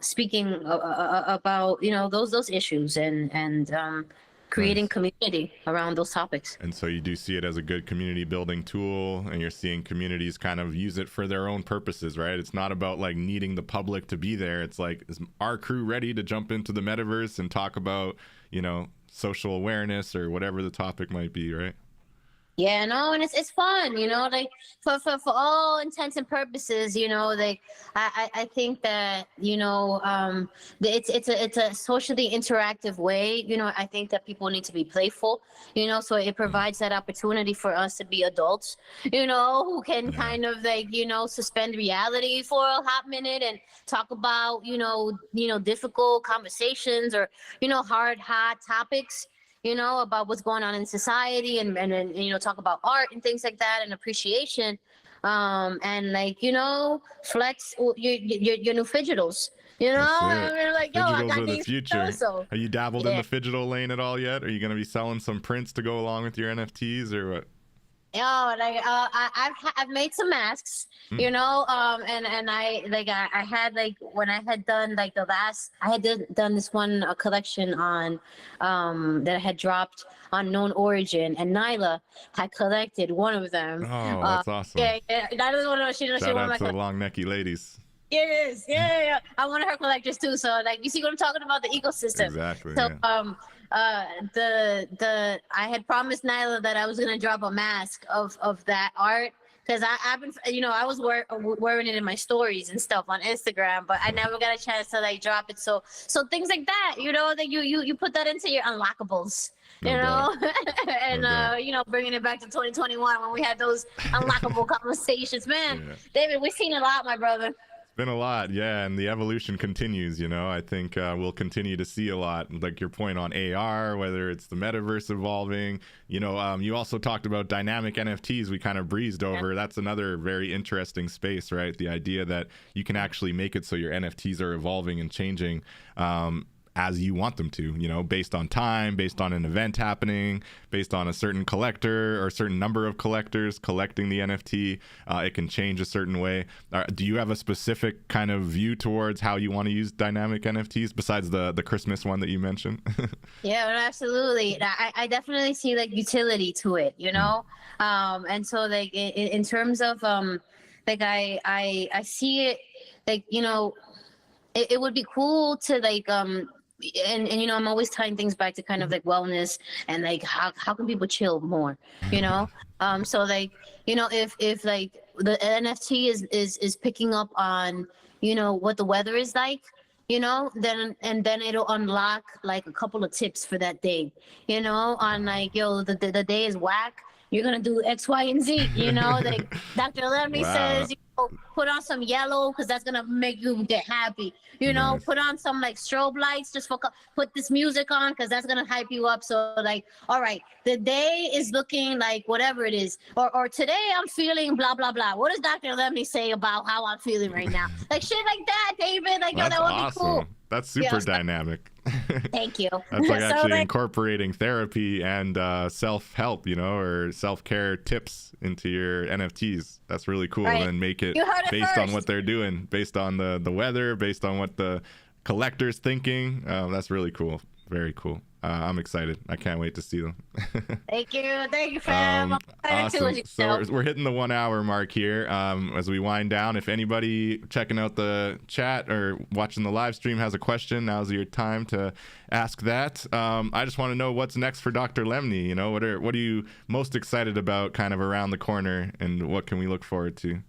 speaking about, those issues and creating Nice. community around those topics. And so you do see it as a good community building tool, and you're seeing communities kind of use it for their own purposes, right? It's not about like needing the public to be there. It's like, is our crew ready to jump into the metaverse and talk about, social awareness or whatever the topic might be, right? Yeah, no, and it's fun, like for all intents and purposes, like I think that, it's a socially interactive way, I think that people need to be playful, so it provides that opportunity for us to be adults, who can kind of like, suspend reality for a hot minute and talk about, difficult conversations or, hard, hot topics, about what's going on in society and talk about art and things like that and appreciation. And like, flex your new fidgetals, and we're like, yo, I Fidgetals got are the these. future. So, Have you dabbled in the fidgetal lane at all yet? Are you going to be selling some prints to go along with your NFTs or what? like I've made some masks, and I had like when I had done like I had done this one collection on that I had dropped on Known Origin, and Nyla had collected one of them. Oh, that's awesome. Yeah, Nyla's one of Shout one of out to my the long necky ladies. It is, yeah. I'm one of her collectors too. So like, you see what I'm talking about, the ecosystem. Exactly. So yeah. I had promised Nyla that I was gonna drop a mask of that art because I've been, I was wearing it in my stories and stuff on Instagram, but I never got a chance to like drop it. So things like that, that you put that into your unlockables. No And bringing it back to 2021 when we had those unlockable conversations, man. Yeah. David, we've seen a lot, my brother. Been a lot, yeah, and the evolution continues. I think we'll continue to see a lot, like your point on AR, whether it's the metaverse evolving. You also talked about dynamic NFTs. We kind of breezed over. That's another very interesting space, right? The idea that you can actually make it so your NFTs are evolving and changing as you want them to, based on time, based on an event happening, based on a certain collector or a certain number of collectors collecting the NFT. It can change a certain way. Do you have a specific kind of view towards how you want to use dynamic NFTs besides the Christmas one that you mentioned? Yeah, absolutely. I definitely see like utility to it, and so like in terms of like I see it like, it would be cool to like and I'm always tying things back to kind of like wellness and like how can people chill more, so like, if like the NFT is picking up on, what the weather is like, then it'll unlock like a couple of tips for that day, on like, the day is whack, you're gonna do X, Y, and Z, like Dr. Lemny says, put on some yellow because that's gonna make you get happy. Nice. Put on some like strobe lights, just put this music on because that's gonna hype you up. So like, all right, the day is looking like whatever it is, or today I'm feeling blah blah blah. What does Dr. Lemny say about how I'm feeling right now? Like shit like that, David. Like, that's that would awesome. be cool. That's super dynamic. Thank you. That's like So, actually incorporating therapy and self-help, or self-care tips into your NFTs. That's really cool. Right. And then make it based on what they're doing, based on the weather, based on what the collector's thinking. That's really cool. Very cool. I'm excited. I can't wait to see them. Thank you, fam. Awesome. So we're hitting the 1 hour mark here. As we wind down, if anybody checking out the chat or watching the live stream has a question, now's your time to ask that. I just want to know what's next for Dr. Lemny. What are you most excited about kind of around the corner, and what can we look forward to?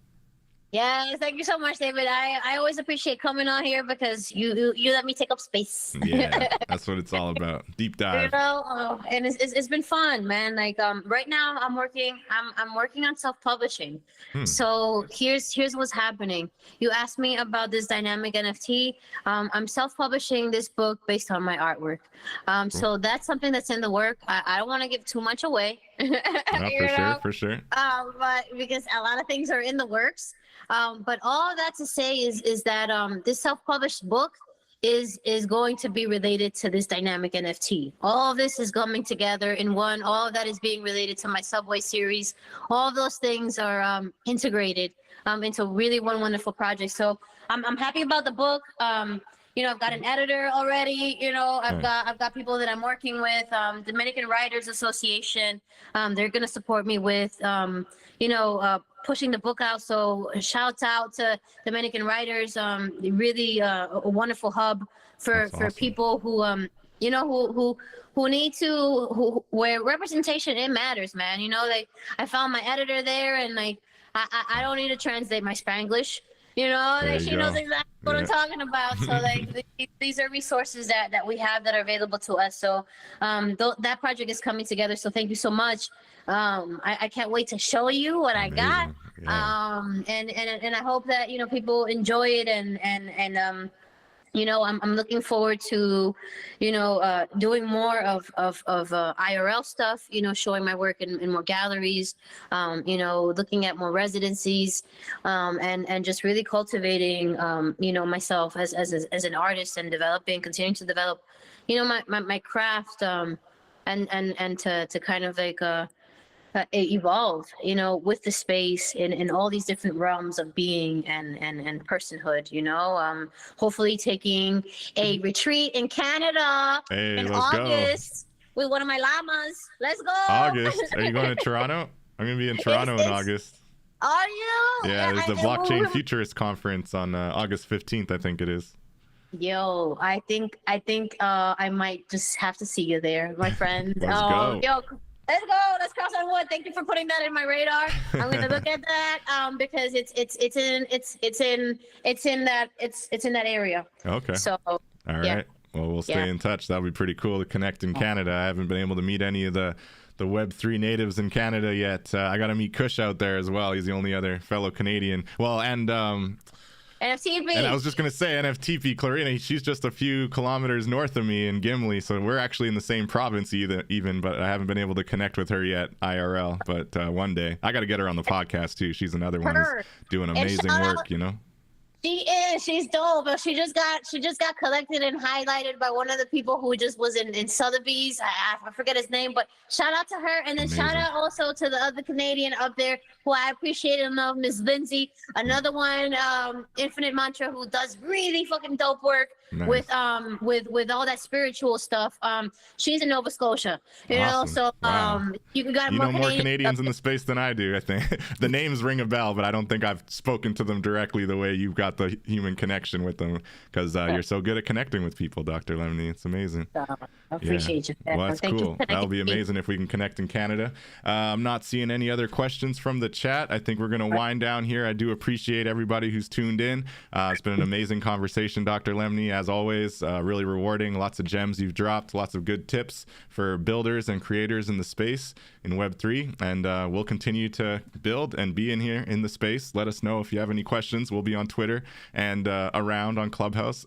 Yes, thank you so much, David. I always appreciate coming on here because you let me take up space. Yeah, that's what it's all about. Deep dive. And it's been fun, man. Like right now I'm working on self-publishing. So here's what's happening. You asked me about this dynamic NFT. I'm self-publishing this book based on my artwork. So that's something that's in the work. I don't want to give too much away. No, for sure. But because a lot of things are in the works. But all that to say is that this self-published book is going to be related to this dynamic NFT. All of this is coming together in one. All of that is being related to my Subway series. All of those things are integrated into really one wonderful project. So I'm happy about the book. I've got an editor already. I've got people that I'm working with. Dominican Writers Association. They're gonna support me with pushing the book out. So shouts out to Dominican Writers. Really a wonderful hub for people who who need to where representation it matters, man. I found my editor there, and like I don't need to translate my Spanglish. She knows exactly what I'm talking about. So like these are resources that we have that are available to us. So that project is coming together. So thank you so much. I can't wait to show you what I got. And I hope that people enjoy it and I'm looking forward to, doing more of IRL stuff, showing my work in more galleries, looking at more residencies, and just really cultivating, myself as an artist and continuing to develop, my craft, and to kind of like, evolve, with the space in all these different realms of being and personhood, hopefully taking a retreat in Canada in August with one of my llamas. Let's go. August. Are you going to Toronto? I'm going to be in Toronto in August. Are you? Yeah, there's the Blockchain Futurist Conference on August 15th, I think it is. Yo, I think I might just have to see you there, my friend. Let's go. Yo, let's go. Let's cross on wood. Thank you for putting that in my radar. I'm gonna look at that because it's in that area. Okay. So all right. Yeah. Well, we'll stay in touch. That'll be pretty cool to connect in Canada. I haven't been able to meet any of the Web3 natives in Canada yet. I got to meet Kush out there as well. He's the only other fellow Canadian. Well, and NFTP. And I was just going to say, NFTP, Clarina, she's just a few kilometers north of me in Gimli. So we're actually in the same province even, but I haven't been able to connect with her yet, IRL. But one day, I got to get her on the podcast too. She's another one who's doing amazing work, She is. She's dope. But she just got collected and highlighted by one of the people who just was in Sotheby's. I forget his name, but shout out to her. And then shout out also to the other Canadian up there who I appreciate and love, Miss Lindsay. Another one, Infinite Mantra, who does really fucking dope work with all that spiritual stuff. She's in Nova Scotia, so you got more Canadians in the space than I do. I think the names ring a bell, but I don't think I've spoken to them directly the way you've got the human connection with them, because you're so good at connecting with people, Dr. Lemny. It's amazing. I appreciate you. Well, that's cool. That'll be amazing if we can connect in Canada. I'm not seeing any other questions from the chat. I think we're going to wind down here. I do appreciate everybody who's tuned in. It's been an amazing conversation, Dr. Lemny, as always. Really rewarding. Lots of gems you've dropped. Lots of good tips for builders and creators in the space in Web3. And we'll continue to build and be in here in the space. Let us know if you have any questions. We'll be on Twitter and around on Clubhouse.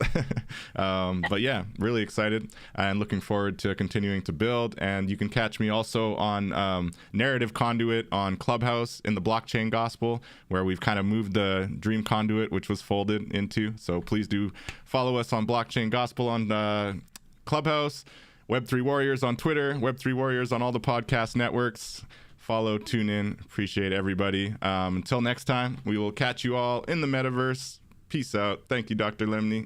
But yeah, really excited and looking forward to continuing to build. And you can catch me also on Narrative Conduit on Clubhouse in the Blockchain Gospel, where we've kind of moved the Dream Conduit, which was folded into. So please do follow us on Blockchain Gospel on Clubhouse, Web3 Warriors on Twitter, Web3 Warriors on all the podcast networks. Follow, tune in. Appreciate everybody. Until next time, we will catch you all in the metaverse. Peace out. Thank you, Dr. Lemny.